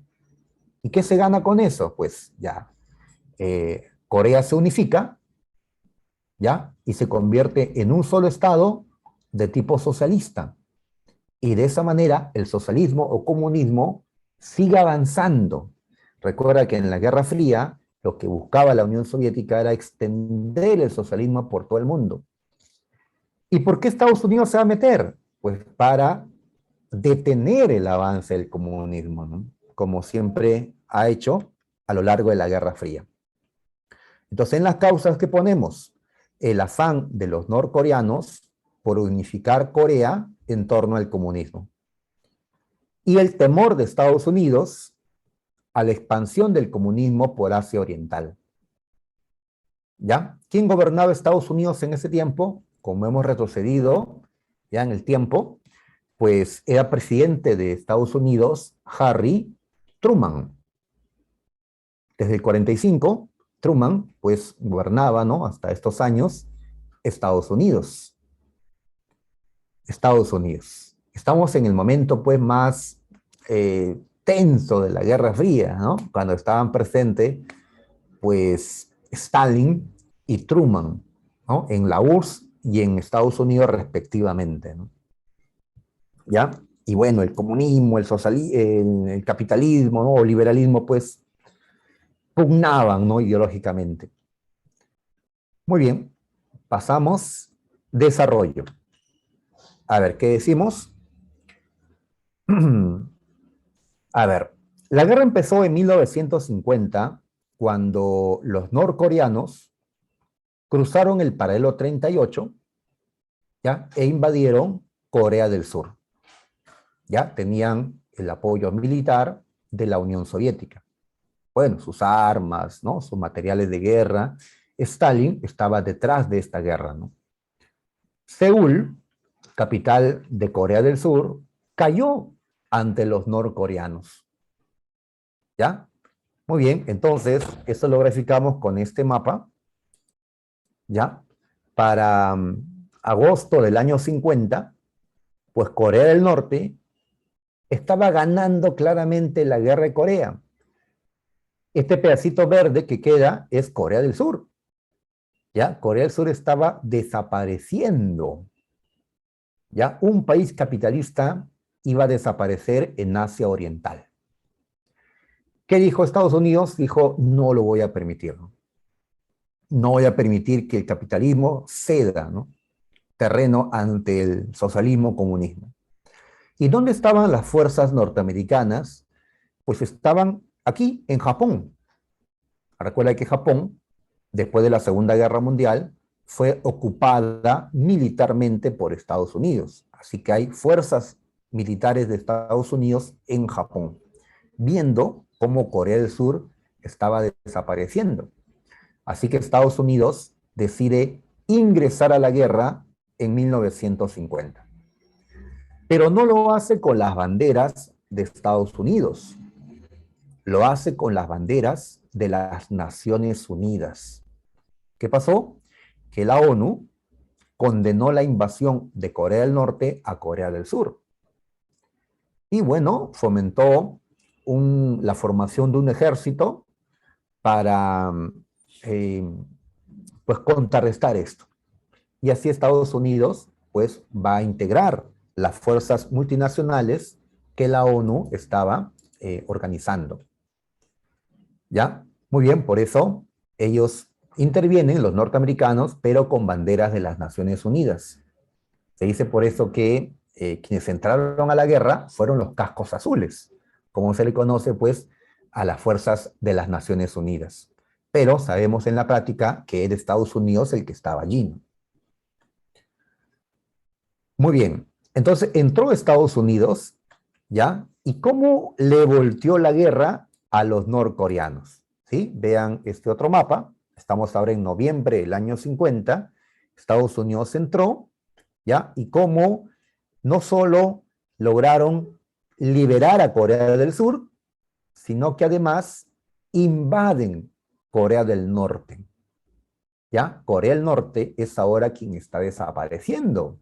¿Y qué se gana con eso? Pues ya, Corea se unifica, ¿ya? Y se convierte en un solo estado de tipo socialista. Y de esa manera el socialismo o comunismo sigue avanzando. Recuerda que en la Guerra Fría lo que buscaba la Unión Soviética era extender el socialismo por todo el mundo. ¿Y por qué Estados Unidos se va a meter? Pues para detener el avance del comunismo, ¿no? Como siempre ha hecho a lo largo de la Guerra Fría. Entonces, en las causas que ponemos, el afán de los norcoreanos por unificar Corea en torno al comunismo. Y el temor de Estados Unidos a la expansión del comunismo por Asia Oriental. ¿Ya? ¿Quién gobernaba Estados Unidos en ese tiempo? Como hemos retrocedido ya en el tiempo, pues era presidente de Estados Unidos Harry Truman. Desde el 45, Truman pues gobernaba, ¿no? Hasta estos años, Estados Unidos. Estados Unidos. Estamos en el momento pues más tenso de la Guerra Fría, ¿no? Cuando estaban presentes pues Stalin y Truman, ¿no? En la URSS y en Estados Unidos respectivamente, ¿no? ¿Ya? Y bueno, el comunismo, el capitalismo, ¿no? O liberalismo, pues, pugnaban, ¿no? Ideológicamente. Muy bien, pasamos desarrollo. A ver, ¿qué decimos? A ver, la guerra empezó en 1950 cuando los norcoreanos cruzaron el paralelo 38, ¿ya? E invadieron Corea del Sur. ¿Ya? Tenían el apoyo militar de la Unión Soviética. Bueno, sus armas, ¿no? Sus materiales de guerra. Stalin estaba detrás de esta guerra, ¿no? Seúl, capital de Corea del Sur, cayó ante los norcoreanos. ¿Ya? Muy bien, entonces, esto lo graficamos con este mapa, ¿ya? Para agosto del año 50, pues Corea del Norte estaba ganando claramente la guerra de Corea. Este pedacito verde que queda es Corea del Sur. ¿Ya? Corea del Sur estaba desapareciendo. ¿Ya? Un país capitalista iba a desaparecer en Asia Oriental. ¿Qué dijo Estados Unidos? Dijo, no lo voy a permitir. No voy a permitir que el capitalismo ceda, ¿no? Terreno ante el socialismo comunismo. ¿Y dónde estaban las fuerzas norteamericanas? Pues estaban aquí, en Japón. Recuerda que Japón, después de la Segunda Guerra Mundial, fue ocupada militarmente por Estados Unidos. Así que hay fuerzas militares de Estados Unidos en Japón, viendo cómo Corea del Sur estaba desapareciendo. Así que Estados Unidos decide ingresar a la guerra en 1950. Pero no lo hace con las banderas de Estados Unidos, lo hace con las banderas de las Naciones Unidas. ¿Qué pasó? Que la ONU condenó la invasión de Corea del Norte a Corea del Sur. Y bueno, fomentó la formación de un ejército para pues contrarrestar esto. Y así Estados Unidos pues va a integrar las fuerzas multinacionales que la ONU estaba organizando. ¿Ya? Muy bien, por eso ellos intervienen, los norteamericanos, pero con banderas de las Naciones Unidas. Se dice por eso que quienes entraron a la guerra fueron los cascos azules, como se le conoce pues a las fuerzas de las Naciones Unidas. Pero sabemos en la práctica que era Estados Unidos el que estaba allí, ¿no? Muy bien, entonces entró Estados Unidos, ¿ya? ¿Y cómo le volteó la guerra a los norcoreanos? ¿Sí? Vean este otro mapa, estamos ahora en noviembre del año 50, Estados Unidos entró, ¿ya? Y cómo no solo lograron liberar a Corea del Sur, sino que además invaden Corea del Norte, ¿ya? Corea del Norte es ahora quien está desapareciendo.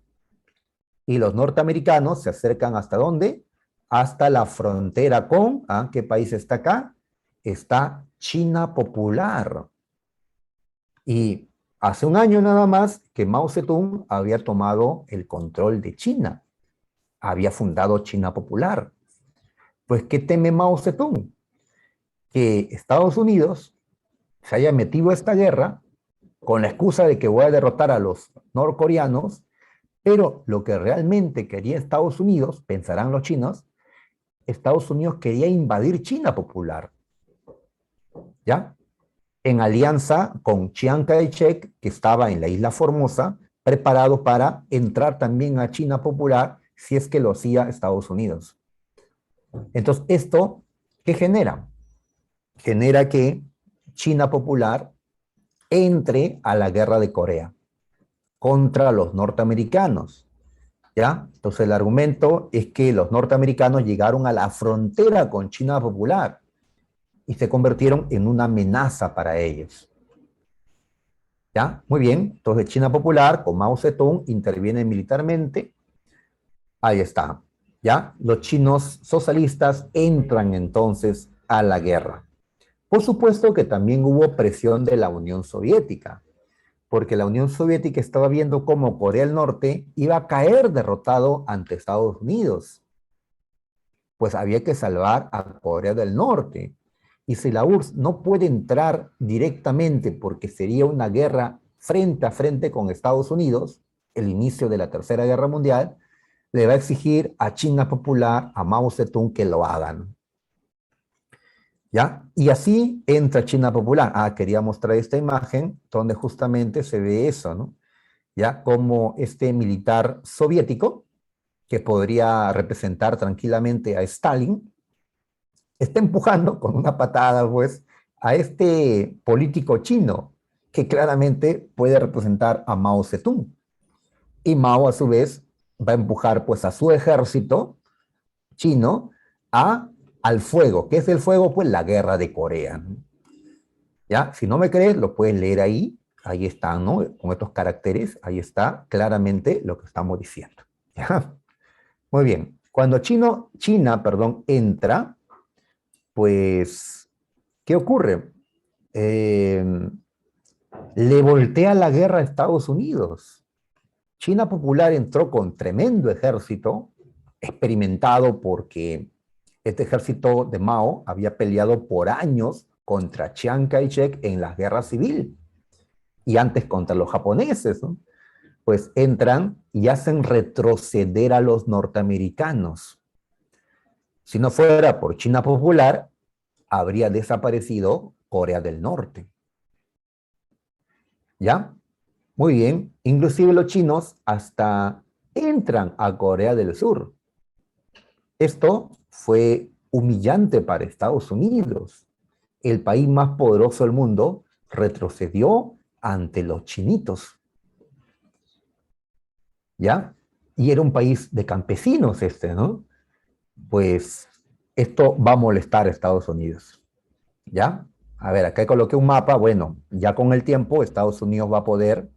Y los norteamericanos se acercan ¿hasta dónde? Hasta la frontera con, ¿qué país está acá? Está China Popular. Y hace un año nada más que Mao Zedong había tomado el control de China. Había fundado China Popular. Pues, ¿qué teme Mao Zedong? Que Estados Unidos se haya metido a esta guerra con la excusa de que voy a derrotar a los norcoreanos, pero lo que realmente quería Estados Unidos, pensarán los chinos, Estados Unidos quería invadir China Popular, ¿ya? En alianza con Chiang Kai-shek, que estaba en la isla Formosa, preparado para entrar también a China Popular si es que lo hacía Estados Unidos. Entonces, ¿esto qué genera? genera que China Popular entre a la guerra de Corea contra los norteamericanos, ¿ya? Entonces el argumento es que los norteamericanos llegaron a la frontera con China Popular y se convirtieron en una amenaza para ellos. ¿Ya? Muy bien, entonces China Popular con Mao Zedong interviene militarmente, ahí está, ¿ya? Los chinos socialistas entran entonces a la guerra. Por supuesto que también hubo presión de la Unión Soviética, porque la Unión Soviética estaba viendo cómo Corea del Norte iba a caer derrotado ante Estados Unidos. Pues había que salvar a Corea del Norte. Y si la URSS no puede entrar directamente porque sería una guerra frente a frente con Estados Unidos, el inicio de la Tercera Guerra Mundial, le va a exigir a China Popular, a Mao Zedong, que lo hagan. ¿Ya? Y así entra China Popular. Quería mostrar esta imagen donde justamente se ve eso, ¿no? ¿Ya? Como este militar soviético, que podría representar tranquilamente a Stalin, está empujando con una patada, pues, a este político chino, que claramente puede representar a Mao Zedong. Y Mao, a su vez, va a empujar, pues, a su ejército chino al fuego. ¿Qué es el fuego? Pues la guerra de Corea, ¿no? ¿Ya? Si no me crees, lo puedes leer ahí. Ahí está, ¿no? Con estos caracteres, ahí está claramente lo que estamos diciendo. ¿Ya? Muy bien. Cuando China, perdón, entra, pues, ¿qué ocurre? Eh, Le voltea la guerra a Estados Unidos. China Popular entró con tremendo ejército, experimentado porque este ejército de Mao había peleado por años contra Chiang Kai-shek en la guerra civil y antes contra los japoneses, ¿no? Pues entran y hacen retroceder a los norteamericanos. Si no fuera por China Popular, habría desaparecido Corea del Norte. ¿Ya? Muy bien. Inclusive los chinos hasta entran a Corea del Sur. Esto fue humillante para Estados Unidos. El país más poderoso del mundo retrocedió ante los chinitos. ¿Ya? Y era un país de campesinos este, ¿no? Pues esto va a molestar a Estados Unidos. ¿Ya? A ver, acá coloqué un mapa. Bueno, ya con el tiempo Estados Unidos va a poder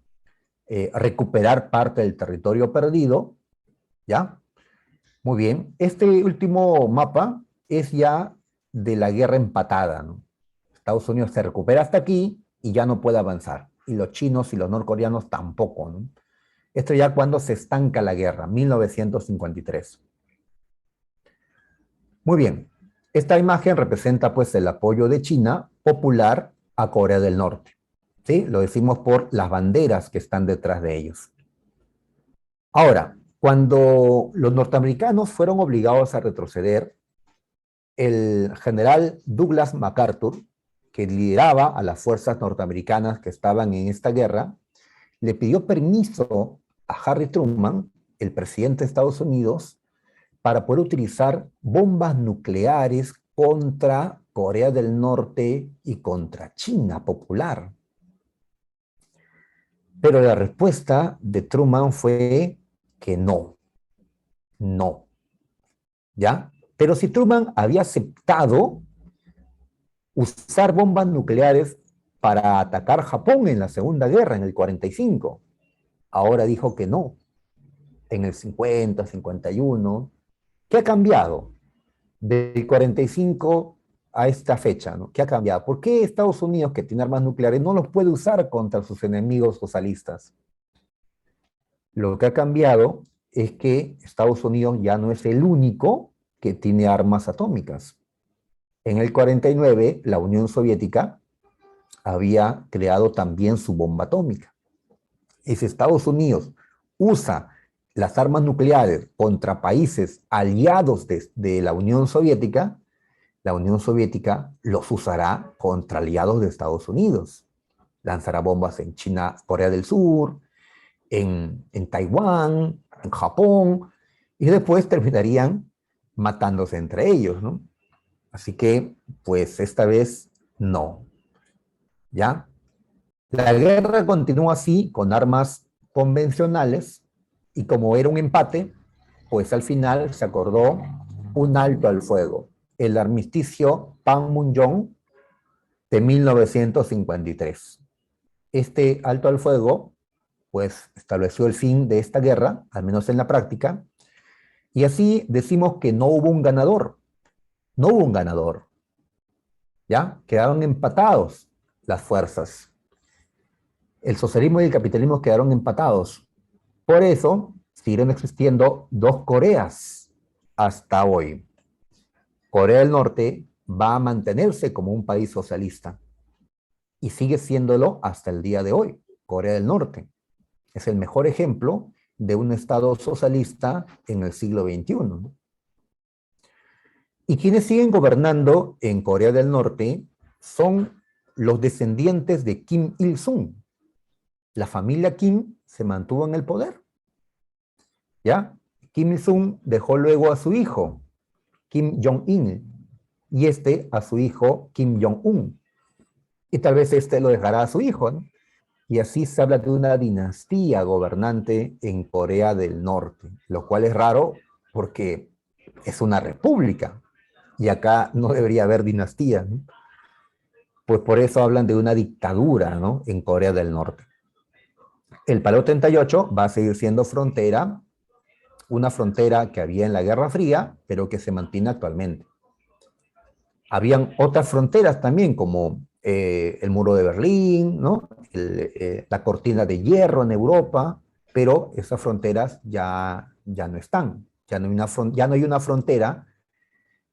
recuperar parte del territorio perdido. ¿Ya? Muy bien. Este último mapa es ya de la guerra empatada, ¿no? Estados Unidos se recupera hasta aquí y ya no puede avanzar. Y los chinos y los norcoreanos tampoco, ¿no? Esto ya cuando se estanca la guerra, 1953. Muy bien. Esta imagen representa pues el apoyo de China popular a Corea del Norte. ¿Sí? Lo decimos por las banderas que están detrás de ellos. Ahora, cuando los norteamericanos fueron obligados a retroceder, el general Douglas MacArthur, que lideraba a las fuerzas norteamericanas que estaban en esta guerra, le pidió permiso a Harry Truman, el presidente de Estados Unidos, para poder utilizar bombas nucleares contra Corea del Norte y contra China Popular. Pero la respuesta de Truman fue que no, no, ¿ya? Pero si Truman había aceptado usar bombas nucleares para atacar Japón en la Segunda Guerra, en el 45, ahora dijo que no, en el 50, 51. ¿Qué ha cambiado del 45 a esta fecha, ¿no? ¿Qué ha cambiado? ¿Por qué Estados Unidos, que tiene armas nucleares, no los puede usar contra sus enemigos socialistas? Lo que ha cambiado es que Estados Unidos ya no es el único que tiene armas atómicas. En el 49, la Unión Soviética había creado también su bomba atómica. Y si Estados Unidos usa las armas nucleares contra países aliados de la Unión Soviética los usará contra aliados de Estados Unidos. Lanzará bombas en China, Corea del Sur, en Taiwán, en Japón, y después terminarían matándose entre ellos, ¿no? Así que, pues esta vez No, ¿ya? La guerra continuó así con armas convencionales y como era un empate, pues al final se acordó un alto al fuego, el armisticio Panmunjom de 1953. Este alto al fuego, pues estableció el fin de esta guerra, al menos en la práctica, y así decimos que no hubo un ganador, no hubo un ganador, ¿ya? Quedaron empatados las fuerzas. El socialismo y el capitalismo quedaron empatados. Por eso siguen existiendo dos Coreas hasta hoy. Corea del Norte va a mantenerse como un país socialista y sigue siéndolo hasta el día de hoy. Corea del Norte es el mejor ejemplo de un Estado socialista en el siglo XXI. Y quienes siguen gobernando en Corea del Norte son los descendientes de Kim Il-sung. La familia Kim se mantuvo en el poder, ¿ya? Kim Il-sung dejó luego a su hijo, Kim Jong-il, y este a su hijo, Kim Jong-un. Y tal vez este lo dejará a su hijo, ¿no? Y así se habla de una dinastía gobernante en Corea del Norte, lo cual es raro porque es una república y acá no debería haber dinastía, ¿no? Pues por eso hablan de una dictadura, ¿no? En Corea del Norte. El Palo 38 va a seguir siendo frontera, una frontera que había en la Guerra Fría, pero que se mantiene actualmente. Habían otras fronteras también, como el muro de Berlín, ¿no? La cortina de hierro en Europa, pero esas fronteras ya no están. Ya no hay una frontera,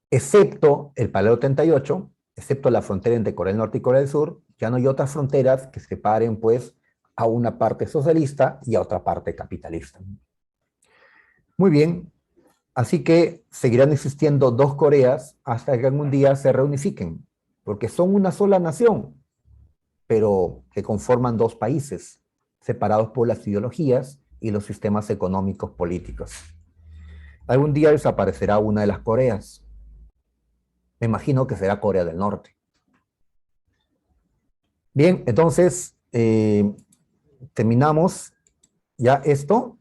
excepto el Paralelo 38, excepto la frontera entre Corea del Norte y Corea del Sur, ya no hay otras fronteras que separen, pues, a una parte socialista y a otra parte capitalista. Muy bien, así que seguirán existiendo dos Coreas hasta que algún día se reunifiquen, porque son una sola nación, pero que conforman dos países, separados por las ideologías y los sistemas económicos políticos. Algún día desaparecerá una de las Coreas. Me imagino que será Corea del Norte. Bien, entonces terminamos ya esto.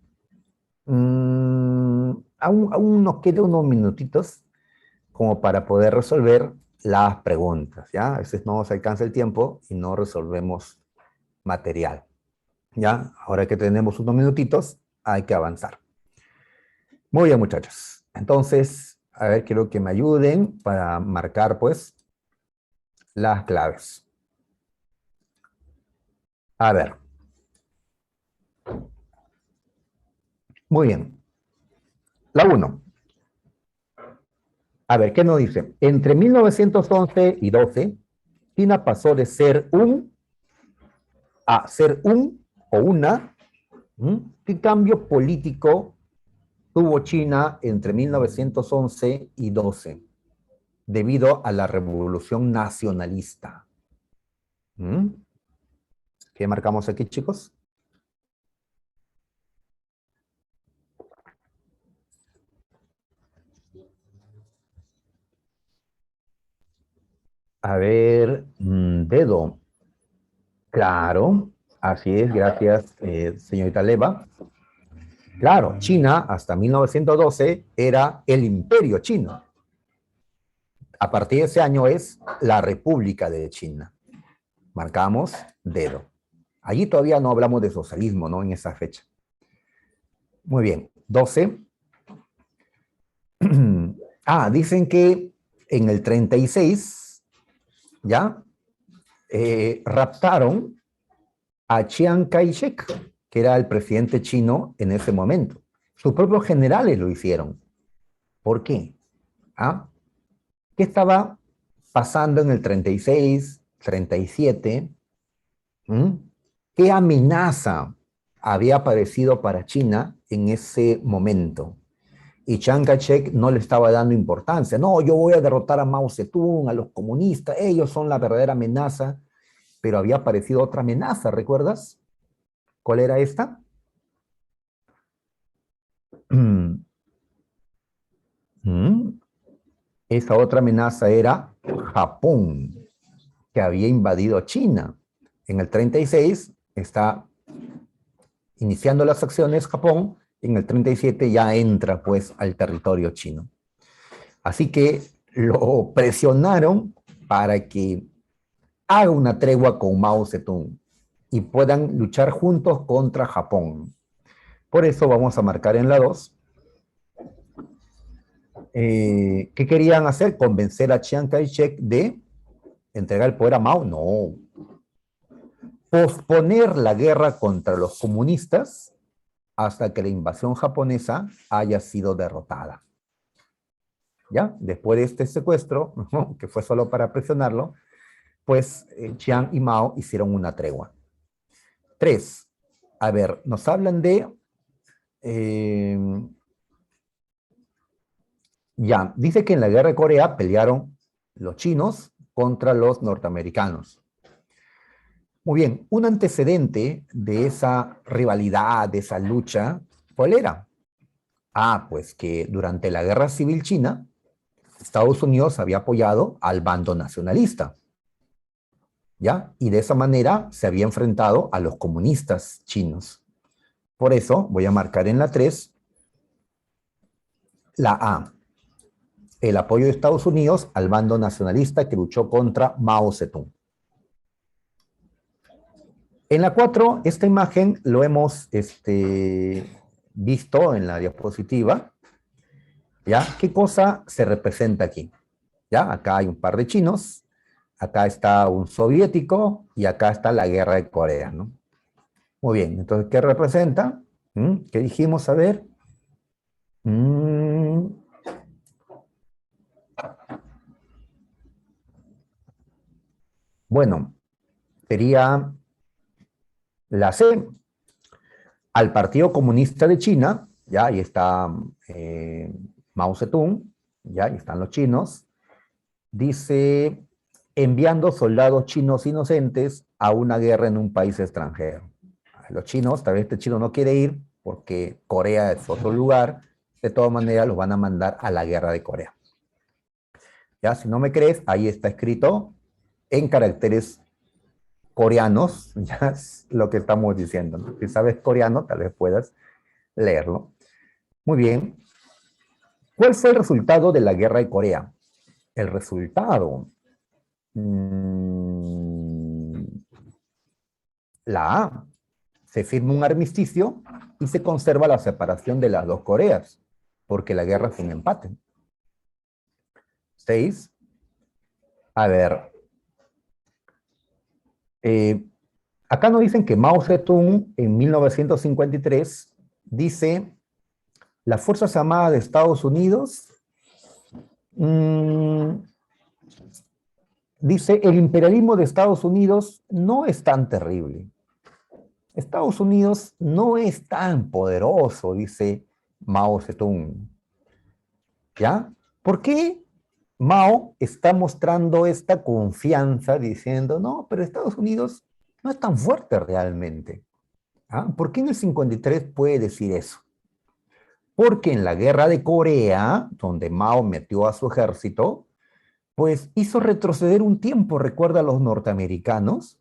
Aún nos quedan unos minutitos como para poder resolver las preguntas, ¿ya? A veces no nos alcanza el tiempo y no resolvemos material, ¿ya? Ahora que tenemos unos minutitos, hay que avanzar. Muy bien, muchachos. Entonces, a ver, quiero que me ayuden para marcar, pues, las claves. A ver. Muy bien. La 1. A ver, ¿qué nos dice? Entre 1911 y 12, China pasó de ser a ser un o una. ¿Qué cambio político tuvo China entre 1911 y 12 debido a la revolución nacionalista? ¿Qué marcamos aquí, chicos? A ver, dedo. Claro, así es, gracias, señorita Leva. Claro, China hasta 1912 era el imperio chino. A partir de ese año es la República de China. Marcamos dedo. Allí todavía no hablamos de socialismo, ¿no? En esa fecha. Muy bien. 12. Dicen que en el 36, ¿ya? Raptaron a Chiang Kai-shek, que era el presidente chino en ese momento. Sus propios generales lo hicieron. ¿Por qué? ¿Ah? ¿Qué estaba pasando en el 36, 37? ¿Qué amenaza había aparecido para China en ese momento? Y Chiang Kai-shek no le estaba dando importancia. No, yo voy a derrotar a Mao Zedong, a los comunistas, ellos son la verdadera amenaza. Pero había aparecido otra amenaza, ¿recuerdas? ¿Cuál era esta? Esa otra amenaza era Japón. que había invadido China. En el 36 está iniciando las acciones Japón, en el 37 ya entra pues al territorio chino. Así que lo presionaron para que haga una tregua con Mao Zedong y puedan luchar juntos contra Japón. Por eso vamos a marcar en la 2. ¿Qué querían hacer? ¿Convencer a Chiang Kai-shek de entregar el poder a Mao? No. Posponer la guerra contra los comunistas hasta que la invasión japonesa haya sido derrotada. ¿Ya? Después de este secuestro, ¿no?, que fue solo para presionarlo, pues Chiang y Mao hicieron una tregua. 3. A ver, nos hablan de... ya, dice que en la guerra de Corea pelearon los chinos contra los norteamericanos. Muy bien, un antecedente de esa rivalidad, de esa lucha, ¿cuál era? Pues que durante la Guerra Civil China, Estados Unidos había apoyado al bando nacionalista, ¿ya? Y de esa manera se había enfrentado a los comunistas chinos. Por eso voy a marcar en la 3 la A, el apoyo de Estados Unidos al bando nacionalista que luchó contra Mao Zedong. En la 4, esta imagen lo hemos visto en la diapositiva. ¿Ya? ¿Qué cosa se representa aquí? ¿Ya? Acá hay un par de chinos, acá está un soviético y acá está la guerra de Corea, ¿no? Muy bien, entonces, ¿qué representa? ¿Qué dijimos? A ver. Bueno, sería la C, al Partido Comunista de China, ya, ahí está Mao Zedong, ya, ahí están los chinos, dice, enviando soldados chinos inocentes a una guerra en un país extranjero. Los chinos, tal vez este chino no quiere ir porque Corea es otro lugar, de todas maneras los van a mandar a la guerra de Corea. Ya, si no me crees, ahí está escrito en caracteres coreanos, ya es lo que estamos diciendo, ¿no? Si sabes coreano, tal vez puedas leerlo. Muy bien. ¿Cuál fue el resultado de la guerra de Corea? El resultado. La A. Se firma un armisticio y se conserva la separación de las dos Coreas, porque la guerra fue un empate. 6. A ver. Acá nos dicen que Mao Zedong en 1953 dice, las Fuerzas Armadas de Estados Unidos, dice, el imperialismo de Estados Unidos no es tan terrible. Estados Unidos no es tan poderoso, dice Mao Zedong. ¿Ya? ¿Por qué Mao está mostrando esta confianza diciendo, no, pero Estados Unidos no es tan fuerte realmente? ¿Ah? ¿Por qué en el 53 puede decir eso? Porque en la guerra de Corea, donde Mao metió a su ejército, pues hizo retroceder un tiempo, recuerda a los norteamericanos,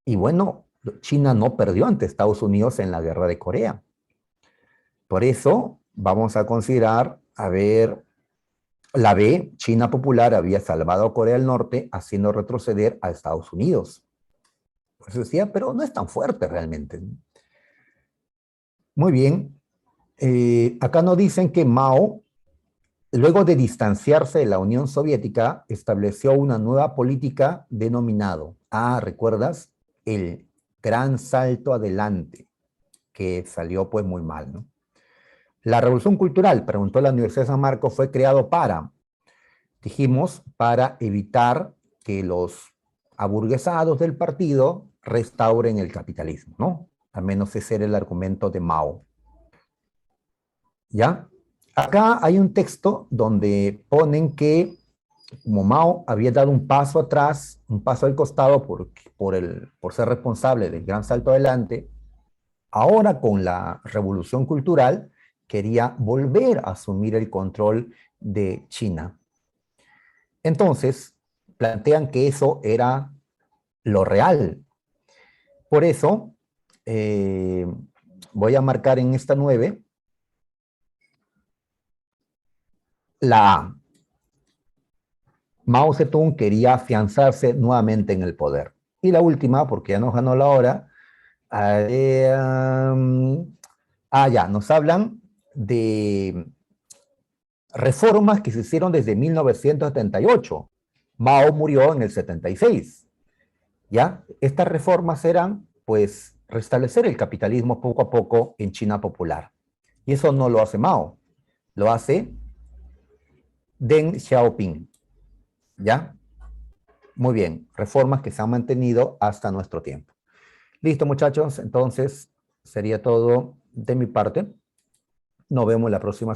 y bueno, China no perdió ante Estados Unidos en la guerra de Corea. Por eso vamos a considerar, a ver, la B, China Popular había salvado a Corea del Norte haciendo retroceder a Estados Unidos. Por eso decía, pero no es tan fuerte realmente. Muy bien. Acá nos dicen que Mao, luego de distanciarse de la Unión Soviética, estableció una nueva política denominado, ¿recuerdas? El gran salto adelante, que salió pues muy mal, ¿no? La Revolución Cultural, preguntó la Universidad de San Marcos, fue creado dijimos, para evitar que los aburguesados del partido restauren el capitalismo, ¿no? Al menos ese era el argumento de Mao. ¿Ya? Acá hay un texto donde ponen que como Mao había dado un paso atrás, un paso al costado por ser responsable del gran salto adelante, ahora con la revolución cultural quería volver a asumir el control de China. Entonces, plantean que eso era lo real. Por eso, voy a marcar en esta 9 la A. Mao Zedong quería afianzarse nuevamente en el poder. Y la última, porque ya nos ganó la hora, ya, nos hablan de reformas que se hicieron desde 1978. Mao murió en el 76. ¿Ya? Estas reformas eran, pues, restablecer el capitalismo poco a poco en China popular. Y eso no lo hace Mao, lo hace Deng Xiaoping. ¿Ya? Muy bien, reformas que se han mantenido hasta nuestro tiempo. Listo, muchachos, entonces sería todo de mi parte. Nos vemos la próxima